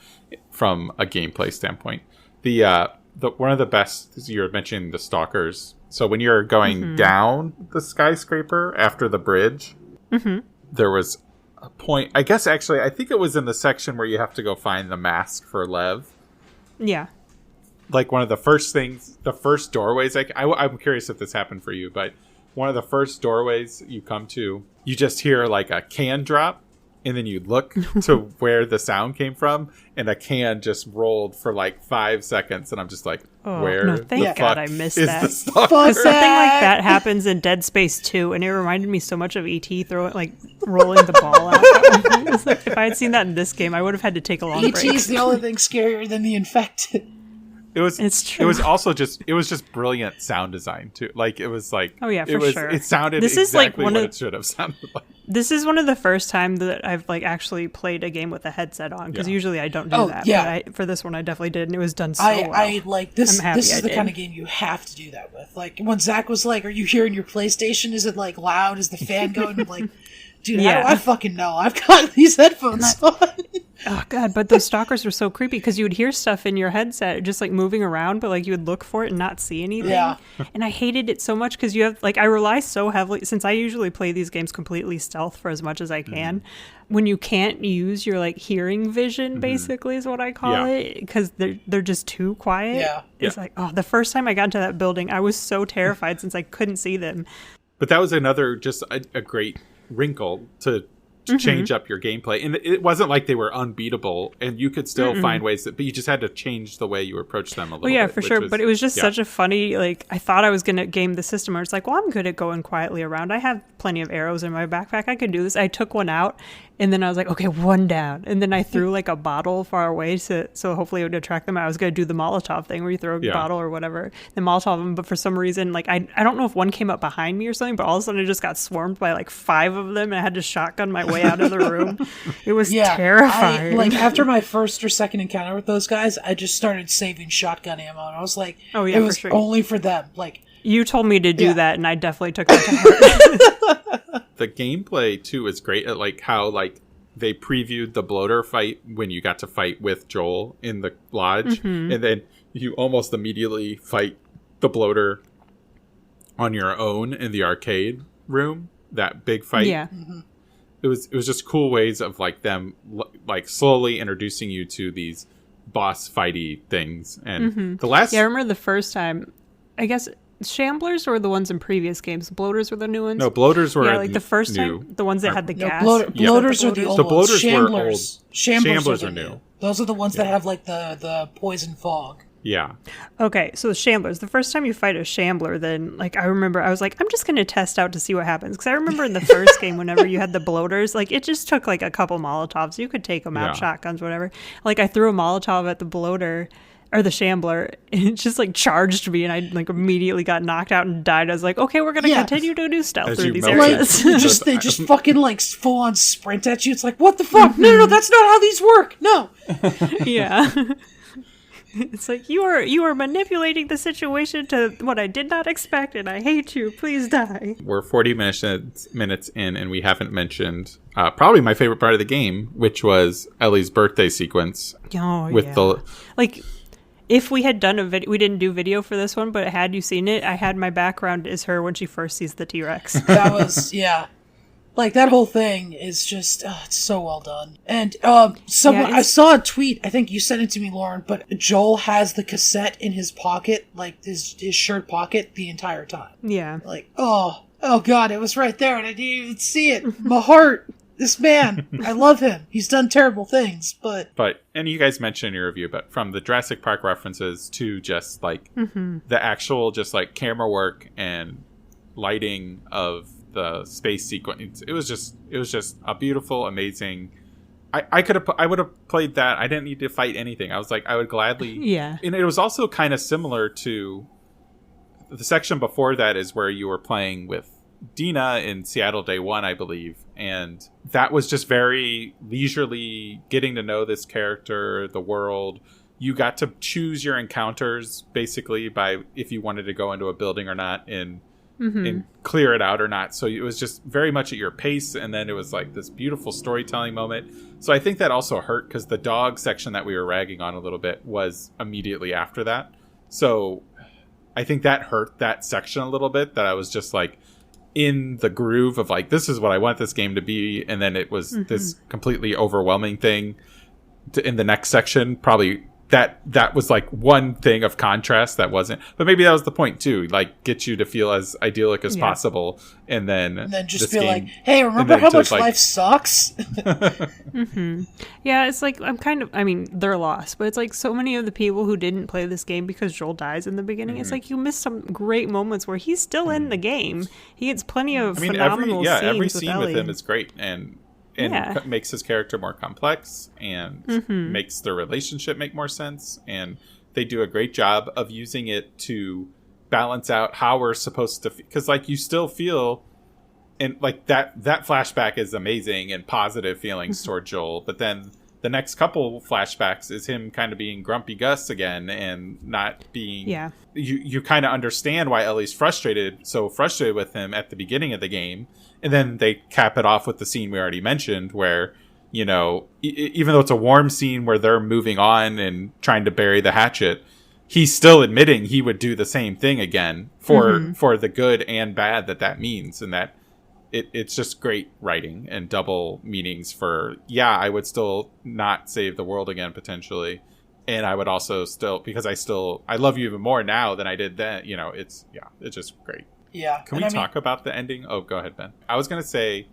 from a gameplay standpoint. The one of the best is you're mentioning the stalkers. So when you're going down the skyscraper after the bridge, there was a point. I guess actually, I think it was in the section where you have to go find the mask for Lev. Yeah. Like one of the first doorways. I'm curious if this happened for you, but one of the first doorways you come to, you just hear like a can drop, and then you look to where the sound came from, and a can just rolled for like 5 seconds, and I'm just like, where thank the God fuck I missed is that. the stalker? Because something like that happens in Dead Space 2, and it reminded me so much of E.T. rolling the ball out. It's like, if I had seen that in this game, I would have had to take a long break. E.T.'s the only thing scarier than the infected. It's true. It was also just brilliant sound design too. Like it was like, oh yeah, for it was, sure. It sounded this is like exactly what it should have sounded like. This is one of the first times that I've like actually played a game with a headset on, because usually I don't do that. Yeah. But for this one, I definitely did, and it was done so well. I like this. I'm happy This is I the did. kind of game you have to do that with. Like when Zach was like, "Are you hearing your PlayStation? Is it like loud? Is the fan going?" I'm like, dude, how do I fucking know? I've got these headphones on. Oh god, but those stalkers were so creepy because you would hear stuff in your headset just like moving around, but like you would look for it and not see anything. Yeah. And I hated it so much because you have like, I rely so heavily, since I usually play these games completely stealth for as much as I can. When you can't use your like hearing vision, basically is what I call it, because they're just too quiet. Yeah. It's like, oh, the first time I got into that building, I was so terrified since I couldn't see them. But that was another just a great wrinkle to change up your gameplay, and it wasn't like they were unbeatable, and you could still find ways but you just had to change the way you approach them a little bit. Yeah, for sure. But it was just yeah. such a funny, like, I thought I was going to game the system. I was like, well, I'm good at going quietly around. I have plenty of arrows in my backpack. I could do this. I took one out, and then I was like, okay, one down. And then I threw like a bottle far away so hopefully it would attract them. I was going to do the Molotov thing where you throw a bottle or whatever, then Molotov them. But for some reason, like, I don't know if one came up behind me or something, but all of a sudden I just got swarmed by like 5 of them, and I had to shotgun my way out of the room. It was terrifying. Like after my first or second encounter with those guys, I just started saving shotgun ammo, and I was like, Oh, yeah, it for was sure. only for them. Like, You told me to do that, and I definitely took that to heart. The gameplay too is great at like how like they previewed the bloater fight when you got to fight with Joel in the lodge, and then you almost immediately fight the bloater on your own in the arcade room. That big fight. Yeah. It was just cool ways of like them like slowly introducing you to these boss fighty things. And the last Yeah, I remember the first time, I guess Shamblers were the ones in previous games. Bloaters were the new ones. no bloaters were Yeah, like the first new. time, the ones that had the no, gas. bloaters are the old The ones. bloaters were Shamblers. old. Shamblers Shamblers are are new. new. Those are the ones that have like the poison fog. Yeah. Okay, so Shamblers. The first time you fight a Shambler, then like I remember I was like, I'm just gonna test out to see what happens, because I remember in the first game, whenever you had the bloaters, like it just took like a couple Molotovs. You could take them out, Yeah. shotguns, whatever. Like I threw a Molotov at the bloater or the Shambler, and it just like charged me, and I like immediately got knocked out and died. I was like, okay, we're gonna continue to do stealth As through you these melted. areas. Like- They just fucking like full on sprint at you. It's like, what the fuck? No, that's not how these work. No. Yeah. It's like you are manipulating the situation to what I did not expect, and I hate you. Please die. We're 40 minutes in, and we haven't mentioned probably my favorite part of the game, which was Ellie's birthday sequence. Oh, with yeah. the Like, if we had done a video, we didn't do video for this one, but had you seen it, I had my background is her when she first sees the T-Rex. That was, yeah. Like, that whole thing is just, it's so well done. And, someone, I saw a tweet, I think you sent it to me, Lauren, but Joel has the cassette in his pocket, like, his shirt pocket, the entire time. Yeah. Like, oh God, it was right there, and I didn't even see it. My heart. This man, I love him. He's done terrible things, but and you guys mentioned in your review, but from the Jurassic Park references to just like the actual just like camera work and lighting of the space sequence, it was just a beautiful, amazing. I would have played that. I didn't need to fight anything. I was like, I would gladly. Yeah. And it was also kind of similar to the section before that is where you were playing with Dina in Seattle Day One, I believe, and that was just very leisurely getting to know this character, the world. You got to choose your encounters basically by if you wanted to go into a building or not and clear it out or not. So it was just very much at your pace, and then it was like this beautiful storytelling moment. So I think that also hurt because the dog section that we were ragging on a little bit was immediately after that. So I think that hurt that section a little bit, that I was just like in the groove of like, this is what I want this game to be, and then it was this completely overwhelming thing in the next section. Probably that was like one thing of contrast that wasn't, but maybe that was the point too, like get you to feel as idyllic as possible, and then just feel like, hey, remember how much life sucks? Yeah, it's like I mean they're lost, but it's like so many of the people who didn't play this game because Joel dies in the beginning, it's like you missed some great moments where he's still in the game. He gets plenty of phenomenal scenes every scene with with him is great, and makes his character more complex and makes their relationship make more sense, and they do a great job of using it to balance out how we're supposed to, because like you still feel, and like that flashback is amazing and positive feelings toward Joel, but then the next couple flashbacks is him kind of being grumpy Gus again and not being you kind of understand why Ellie's frustrated with him at the beginning of the game. And then they cap it off with the scene we already mentioned where, you know, even though it's a warm scene where they're moving on and trying to bury the hatchet, he's still admitting he would do the same thing again for the good and bad that means. And that it's just great writing and double meanings for, I would still not save the world again potentially. And I would also still, because I love you even more now than I did then, you know, it's just great. Yeah. Can we talk about the ending? Oh, go ahead, Ben. I was going to say,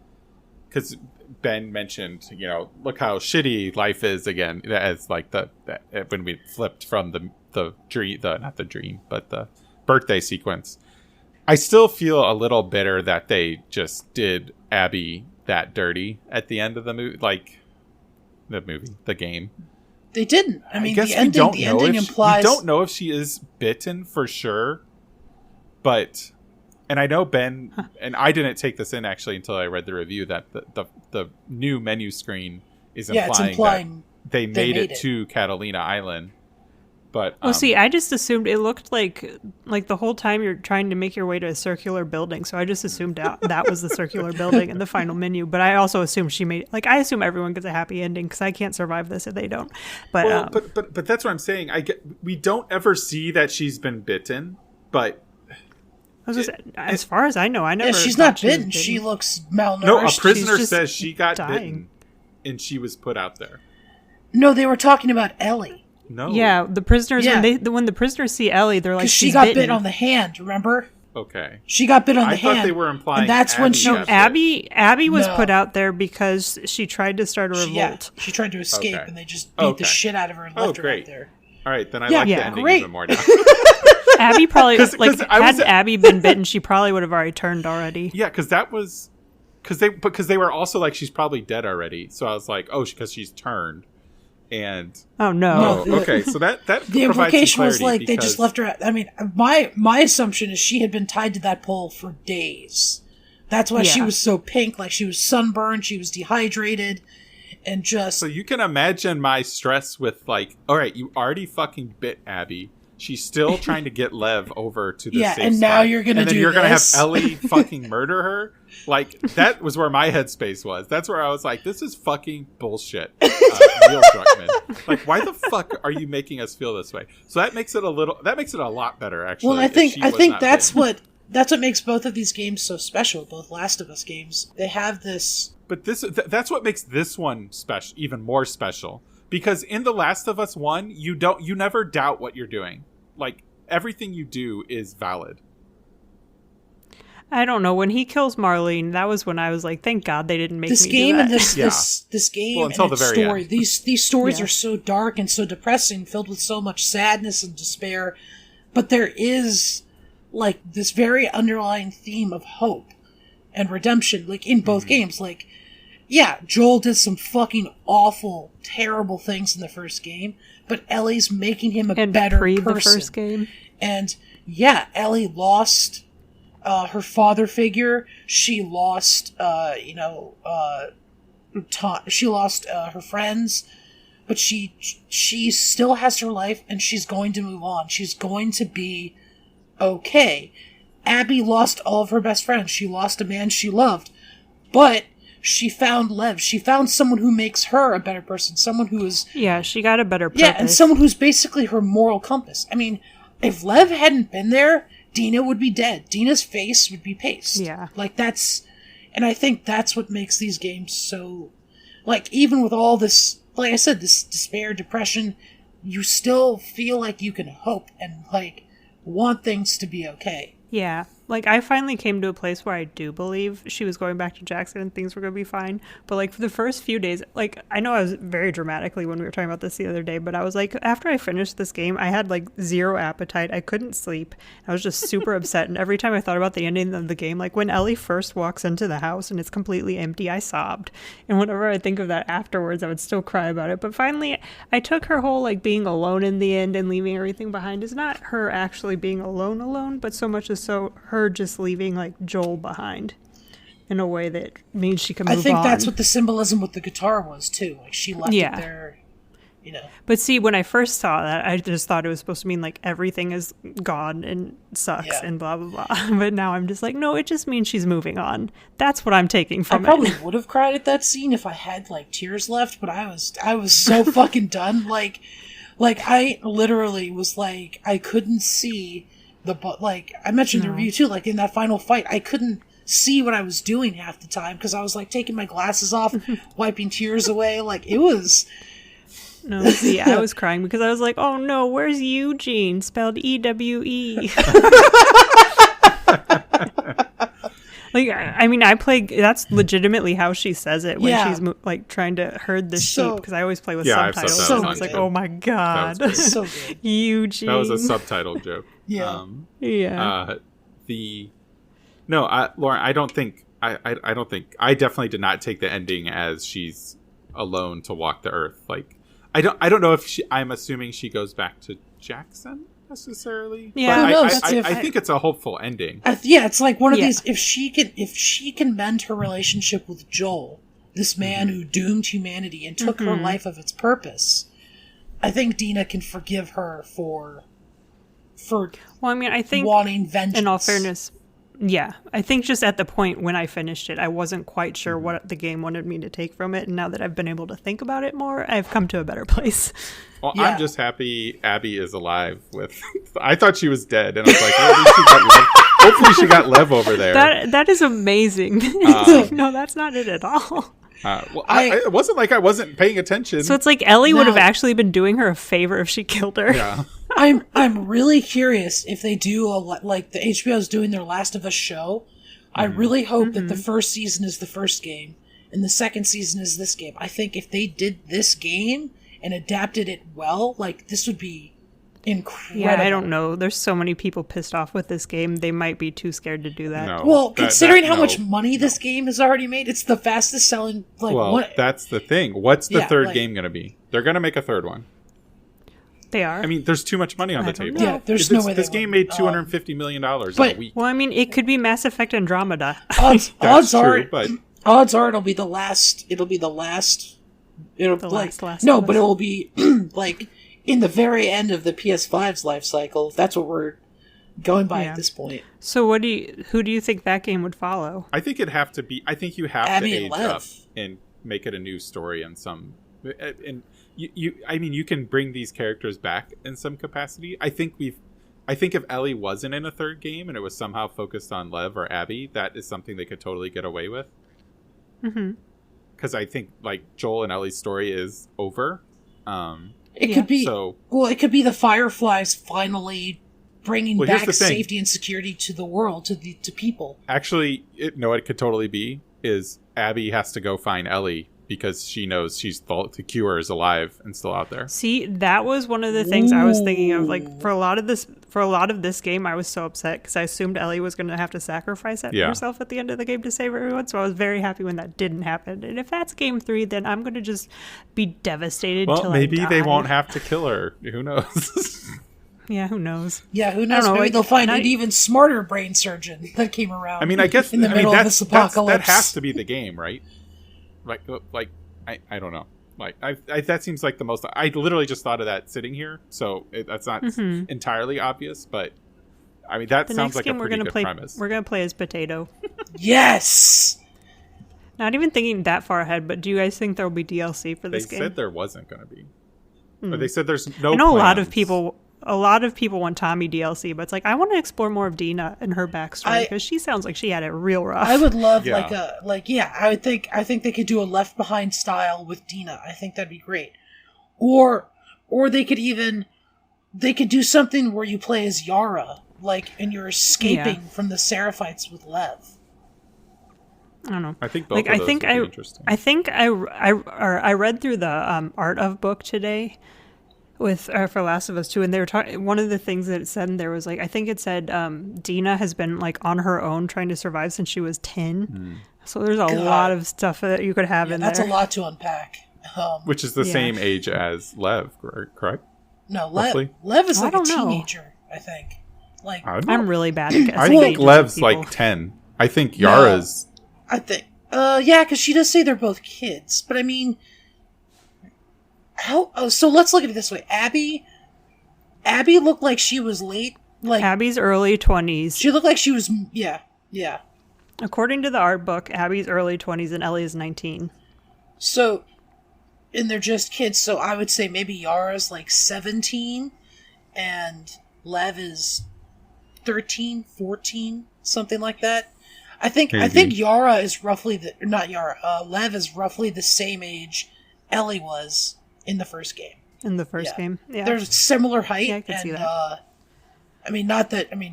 because Ben mentioned, you know, look how shitty life is again, as like when we flipped from the birthday sequence. I still feel a little bitter that they just did Abby that dirty at the end of the the game. They didn't. I mean, the ending implies... We don't know if she is bitten for sure, but... And I know Ben, and I didn't take this in actually until I read the review, that the new menu screen is implying that they made it to Catalina Island. But see, I just assumed it looked like the whole time you're trying to make your way to a circular building. So I just assumed that was the circular building in the final menu. But I also assumed she made, like, I assume everyone gets a happy ending because I can't survive this if they don't. But but that's what I'm saying. We don't ever see that she's been bitten, but. As far as I know, I never. Yeah, she's not bitten. She looks malnourished. No, a prisoner says she got bitten, and she was put out there. No, they were talking about Ellie. No. Yeah, the prisoners when the prisoners see Ellie, they're like, she got bit on the hand. Remember? Okay. She got bit on the hand. I thought they were implying. And that's when Abby was put out there because she tried to start a revolt. She tried to escape, and they just beat the shit out of her and left her out there. All right, then I like the ending even more now. Abby probably had Abby been bitten, she probably would have already turned already. Yeah, because that was because they were also like, she's probably dead already. So I was like, oh, because she's turned. And okay, so that the implication was like they just left her. I mean, my assumption is she had been tied to that pole for days. That's why she was so pink, like she was sunburned, she was dehydrated, and just So you can imagine my stress with like, all right, you already fucking bit Abby. She's still trying to get Lev over to the safe and now spot. you're gonna and then do you're gonna have this? Ellie fucking murder her. Like that was where my headspace was. That's where I was like, this is fucking bullshit. Neil Druckmann. Like, why the fuck are you making us feel this way? So that makes it a lot better actually. well, I if think she I was think not that's bitten. what makes both of these games so special. Both Last of Us games, they have this. But that's what makes this one special, even more special. Because in The Last of Us 1, you never doubt what you're doing. Like everything you do is valid. I don't know. When he kills Marlene, that was when I was like, thank God they didn't make This me game do and that. this game Well, until and its the very story. end. These stories Yeah. are so dark and so depressing, filled with so much sadness and despair. But there is like this very underlying theme of hope and redemption, like in both games. Like, yeah, Joel did some fucking awful, terrible things in the first game, but Ellie's making him a and better pre person. the first game. And yeah, Ellie lost her father figure. She lost, she lost her friends, but she still has her life, and she's going to move on. She's going to be okay. Abby lost all of her best friends. She lost a man she loved, but she found Lev. She found someone who makes her a better person. Someone who is Yeah, she got a better purpose. yeah, and someone who's basically her moral compass. I mean, if Lev hadn't been there, Dina would be dead. Dina's face would be paste. Yeah. Like, that's... And I think that's what makes these games so... Like, even with all this... Like I said, this despair, depression, you still feel like you can hope and, like, want things to be okay. Yeah. Like, I finally came to a place where I do believe she was going back to Jackson and things were going to be fine. But, like, for the first few days, like, I know I was very dramatically when we were talking about this the other day, but I was like, after I finished this game, I had, like, zero appetite. I couldn't sleep. I was just super upset. And every time I thought about the ending of the game, like, when Ellie first walks into the house and it's completely empty, I sobbed. And whenever I think of that afterwards, I would still cry about it. But finally, I took her whole, like, being alone in the end and leaving everything behind is not her actually being alone, but so much as so her just leaving like Joel behind in a way that means she can move on. I think that's what the symbolism with the guitar was, too. Like, she left it there, you know. But see, when I first saw that, I just thought it was supposed to mean like everything is gone and sucks and blah, blah, blah. But now I'm just like, no, it just means she's moving on. That's what I'm taking from I probably it. would have cried at that scene if I had, like, tears left, but I was so fucking done. Like, I literally was like, I couldn't see like, I mentioned in the review too, like, in that final fight, I couldn't see what I was doing half the time, because I was, like, taking my glasses off, wiping tears away, like, it was... No, see, I was crying because I was like, oh no, where's Eugene? Spelled E-W-E. Like, I mean, that's legitimately how she says it when she's like trying to herd the sheep, because I always play with subtitles. I've So said I was that like, too. oh my god, That was so good. Eugene. That was a subtitle joke. Yeah. Yeah. Lauren, I don't think I definitely did not take the ending as she's alone to walk the earth. Like, I don't know if I'm assuming she goes back to Jackson necessarily. Yeah, but no, I think it's a hopeful ending. Yeah, it's like one of these. If she can mend her relationship with Joel, this man who doomed humanity and took her life of its purpose, I think Dina can forgive her for Well, I mean, I think wanting vengeance. in all fairness, yeah, I think just at the point when I finished it, I wasn't quite sure what the game wanted me to take from it. And now that I've been able to think about it more, I've come to a better place. Well, Yeah. I'm just happy Abby is alive. I thought she was dead, and I was like, well, at least she got Lev. Hopefully, she got Lev over there. That is amazing. It's like, no, that's not it at all. It wasn't like I wasn't paying attention. So it's like Ellie would have No. actually been doing her a favor if she killed her. yeah. I'm really curious if they do like the HBO's doing their Last of Us show. I really hope that the first season is the first game and the second season is this game. I think if they did this game and adapted it well, like, this would be incredible. Yeah, I don't know. There's so many people pissed off with this game. They might be too scared to do that. No. Well, considering how no. much money this game has already made, it's the fastest selling. Like, Well, that's the thing. What's the Yeah, third like- game going to be? They're going to make a third one. They are. I mean, there's too much money on the don't table. know. Yeah, there's no way This they game would. made $250 million in but- a week. well, I mean, it could be Mass Effect Andromeda. odds That's are true, but odds are it'll be the last. It'll be the last It'll The like last no, of but Us. it will be like in the very end of the PS5's life cycle. That's what we're going by Yeah. at this point. So who do you think that game would follow? I think it'd have to be. I think you have Abby to and age Lev. up and make it a new story in some. And I mean, you can bring these characters back in some capacity. I think if Ellie wasn't in a third game and it was somehow focused on Lev or Abby, that is something they could totally get away with. Mm-hmm. Because I think like Joel and Ellie's story is over. It Yeah. could be So it could be the Fireflies finally bringing Well, here's back the thing. safety and security to the world, to people. actually, it could totally be is Abby has to go find Ellie because she knows the cure is alive and still out there. See, that was one of the things I was thinking of. Ooh. Like for a lot of this game, I was so upset because I assumed Ellie was going to have to sacrifice Yeah. herself at the end of the game to save everyone. So I was very happy when that didn't happen. And if that's game 3, then I'm going to just be devastated. Well, till maybe I they die. won't have to kill her. Who knows? Yeah, who knows? Yeah, who knows? know, Maybe like, they'll find not- an even smarter brain surgeon that came around. I mean, I guess in the middle of that's, this that apocalypse. has to be the game, right? Like I don't know. Like I that seems like the most. I literally just thought of that sitting here, so that's not entirely obvious, but I mean that The sounds next like a game we're pretty gonna good play, premise. we're gonna play as Potato. Yes. Not even thinking that far ahead, but do you guys think there will be DLC for They this game? said there wasn't going to be, but they said there's no. I know a lot of plans. people want Tommy DLC, but it's like I want to explore more of Dina and her backstory because she sounds like she had it real rough. I would love Yeah. I think they could do a Left Behind style with Dina. I think that'd be great. Or they could do something where you play as Yara, like, and you're escaping from the Seraphites with Lev. I don't know. I think both Like of I those think would be I interesting. I think I read through the art of book today with for Last of Us 2, and they were talking. One of the things that it said in there was like I think it said Dina has been like on her own trying to survive since she was 10. So there's a lot of stuff that you could have in That's there. a lot to unpack. Which is the Yeah. same age as Lev, correct? No, Roughly? Lev is I like a don't know. teenager, I think. Like, I don't I'm know. really bad at guessing. I think ages of Lev's people. like 10. I think Yara's. I think, yeah, because she does say they're both kids. But I mean, so let's look at it this way. Abby looked like she was late. Like, Abby's early 20s. she looked like she was, yeah. According to the art book, Abby's early 20s and Ellie is 19. So, and they're just kids. So I would say maybe Yara's like 17 and Lev is 13, 14, something like that. I think Maybe. Yara is roughly Lev is roughly the same age Ellie was in the first game. In the first Yeah. game. Yeah. They're similar height. Yeah, I can and, see that.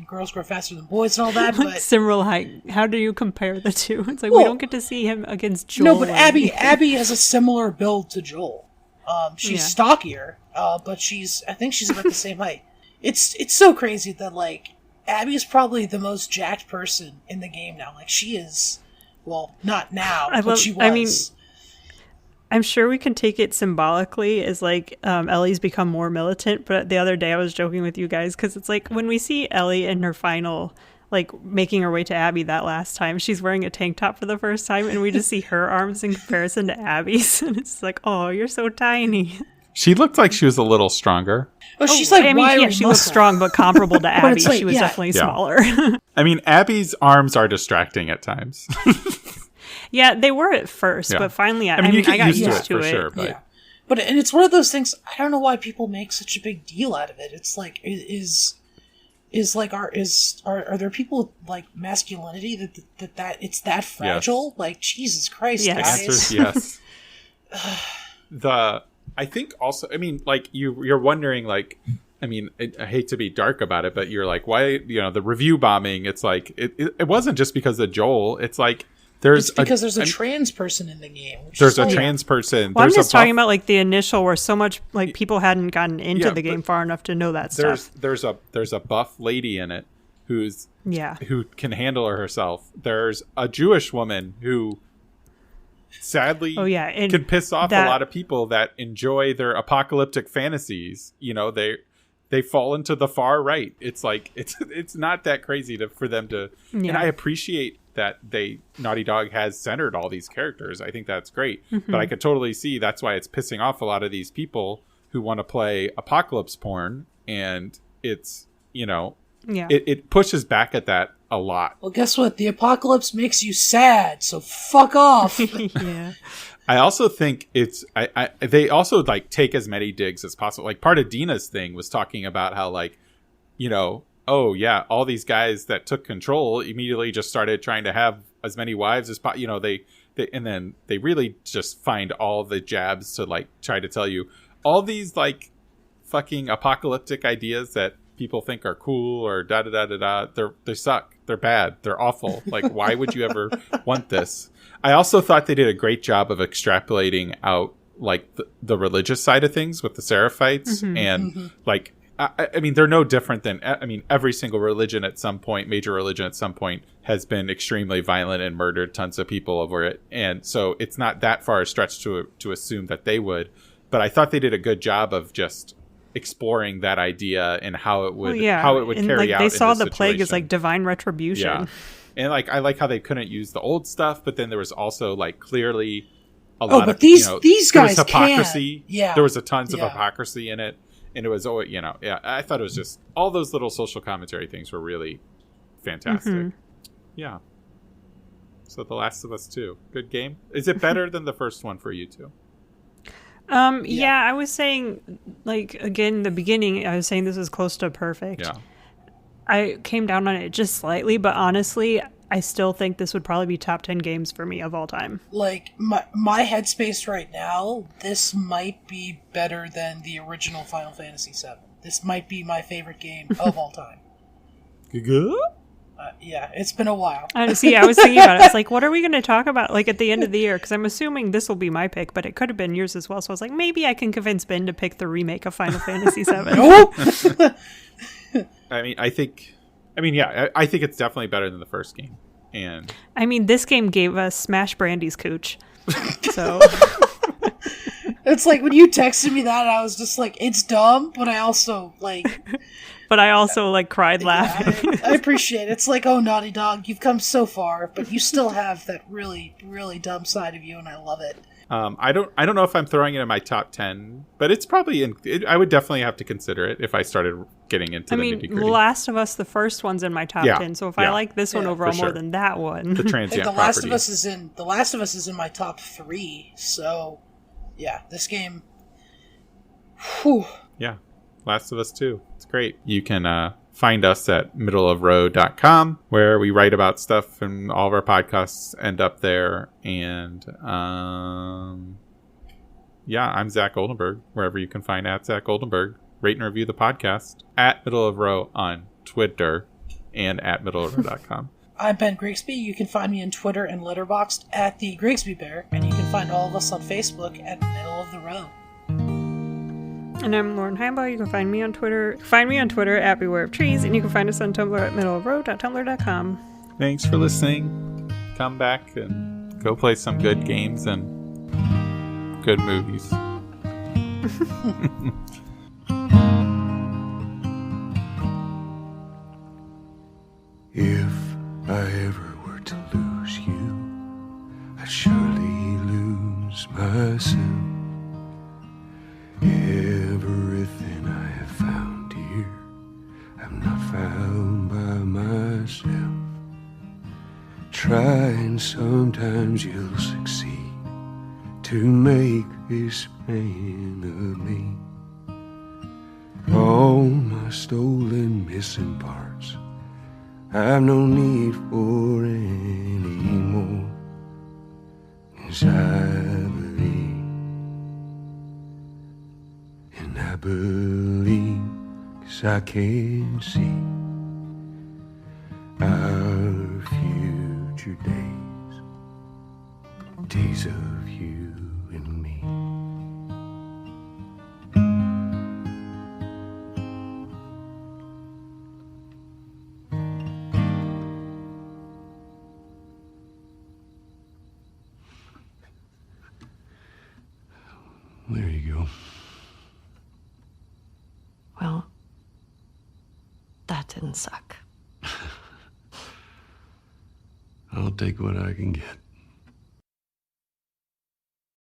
Girls grow faster than boys and all that, Like but similar height. How do you compare the two? It's like Well, we don't get to see him against Joel. no, but and- Abby has a similar build to Joel. She's Yeah. stockier, but I think she's about the same height. It's so crazy that like Abby is probably the most jacked person in the game now. Like she is, well, not now, but she was. I mean, I'm sure we can take it symbolically as like Ellie's become more militant. But the other day I was joking with you guys because it's like when we see Ellie in her final, like making her way to Abby that last time, she's wearing a tank top for the first time, and we just see her arms in comparison to Abby's, and it's like, oh, you're so tiny. She looked like she was a little stronger. oh, she's like I mean, wiry yeah, she looks muscle. strong, but comparable to Abby, it's like, she was yeah. definitely Yeah. smaller. I mean, Abby's arms are distracting at times. Yeah, they were at first, Yeah. but finally, I you mean, get I got used used to it to for it. sure. But Yeah, but and it's one of those things. I don't know why people make such a big deal out of it. It's like are there people with like masculinity that it's that fragile? Like Jesus Christ, Yes. the guys. answer is yes. I think also, I mean, like you're wondering, like, I mean, I hate to be dark about it, but you're like, why, the review bombing? It's like it wasn't just because of Joel. It's like there's It's because there's a trans person in the game. Which there's is a like- trans person. Well, I'm there's just a buff- talking about like the initial where so much like people hadn't gotten into Yeah, the game but far enough to know that there's stuff. there's a buff lady in it who Yeah. can handle herself. There's a Jewish woman who sadly Oh, yeah, and can piss off that- a lot of people that enjoy their apocalyptic fantasies. They fall into the far right. It's like it's not that crazy for them to. And Yeah. I appreciate that Naughty Dog has centered all these characters. I think that's great. But I could totally see that's why it's pissing off a lot of these people who want to play apocalypse porn, and it's, Yeah. it pushes back at that a lot. Well, guess what? The apocalypse makes you sad, so fuck off. Yeah. I also think they also like take as many digs as possible. Like part of Dina's thing was talking about how like, oh yeah, all these guys that took control immediately just started trying to have as many wives as possible. They and then they really just find all the jabs to like try to tell you all these like fucking apocalyptic ideas that people think are cool or da da da da da. They suck. They're bad. They're awful. Like, why would you ever want this? I also thought they did a great job of extrapolating out like the religious side of things with the Seraphites, and like I mean they're no different than every single religion at some point, major religion at some point, has been extremely violent and murdered tons of people over it, and so it's not that far a stretch to assume that they would. But I thought they did a good job of just exploring that idea and how it would and, carry like, out. They saw in the this plague as situation. like divine retribution. Yeah. And like I like how they couldn't use the old stuff, but then there was also like clearly a lot of these there guys was hypocrisy. can. Yeah. There was a tons of Yeah. hypocrisy in it, and it was I thought it was just all those little social commentary things were really fantastic. Yeah. So The Last of Us 2, good game. Is it better than the first one for you two? Yeah, I was saying, like, again, in the beginning, I was saying this is close to perfect. Yeah. I came down on it just slightly, but honestly, I still think this would probably be top 10 games for me of all time. Like, my headspace right now, this might be better than the original Final Fantasy VII. This might be my favorite game of all time. Yeah, it's been a while. I was thinking about it. I was like, what are we going to talk about, like, at the end of the year? Because I'm assuming this will be my pick, but it could have been yours as well. So I was like, maybe I can convince Ben to pick the remake of Final Fantasy VII. Nope. I think it's definitely better than the first game. And I mean, this game gave us Smash Brandy's cooch. So It's like when you texted me that, I was just like, it's dumb, but I also like. But I also like cried laughing. I appreciate it. It's like, oh, Naughty Dog, you've come so far, but you still have that really, really dumb side of you, and I love it. I don't know if I'm throwing it in my top 10, but it's probably I would definitely have to consider it if I started getting into the nitty-gritty. Last of Us, the first one's in my top 10. So if I like this one overall more than that one, the transient The property. The Last of Us is in my top 3. So, yeah, this game. Whew. Yeah, Last of Us 2. It's great. You can find us at middleofrow.com, where we write about stuff, and all of our podcasts end up there. And I'm Zach Goldenberg, wherever you can find at Zach Goldenberg. Rate and review the podcast at Middle of Row on Twitter and at middleofrow.com. I'm Ben Grigsby. You can find me on Twitter and Letterboxd at the Grigsby Bear, and you can find all of us on Facebook at Middle of the Row. And I'm Lauren Heimbaugh. You can find me on Twitter. Find me on Twitter at Beware of Trees, and you can find us on Tumblr at middleofrow.tumblr.com. Thanks for listening. Come back and go play some good games and good movies. If I ever were to lose you, I'd surely lose myself. Everything I have found here, I've not found by myself. Try and sometimes you'll succeed to make this man of me. All my stolen missing parts, I've no need for any more. 'Cause I believe, 'cause I can see our future days of you and me. There you go. Well, that didn't suck. I'll take what I can get.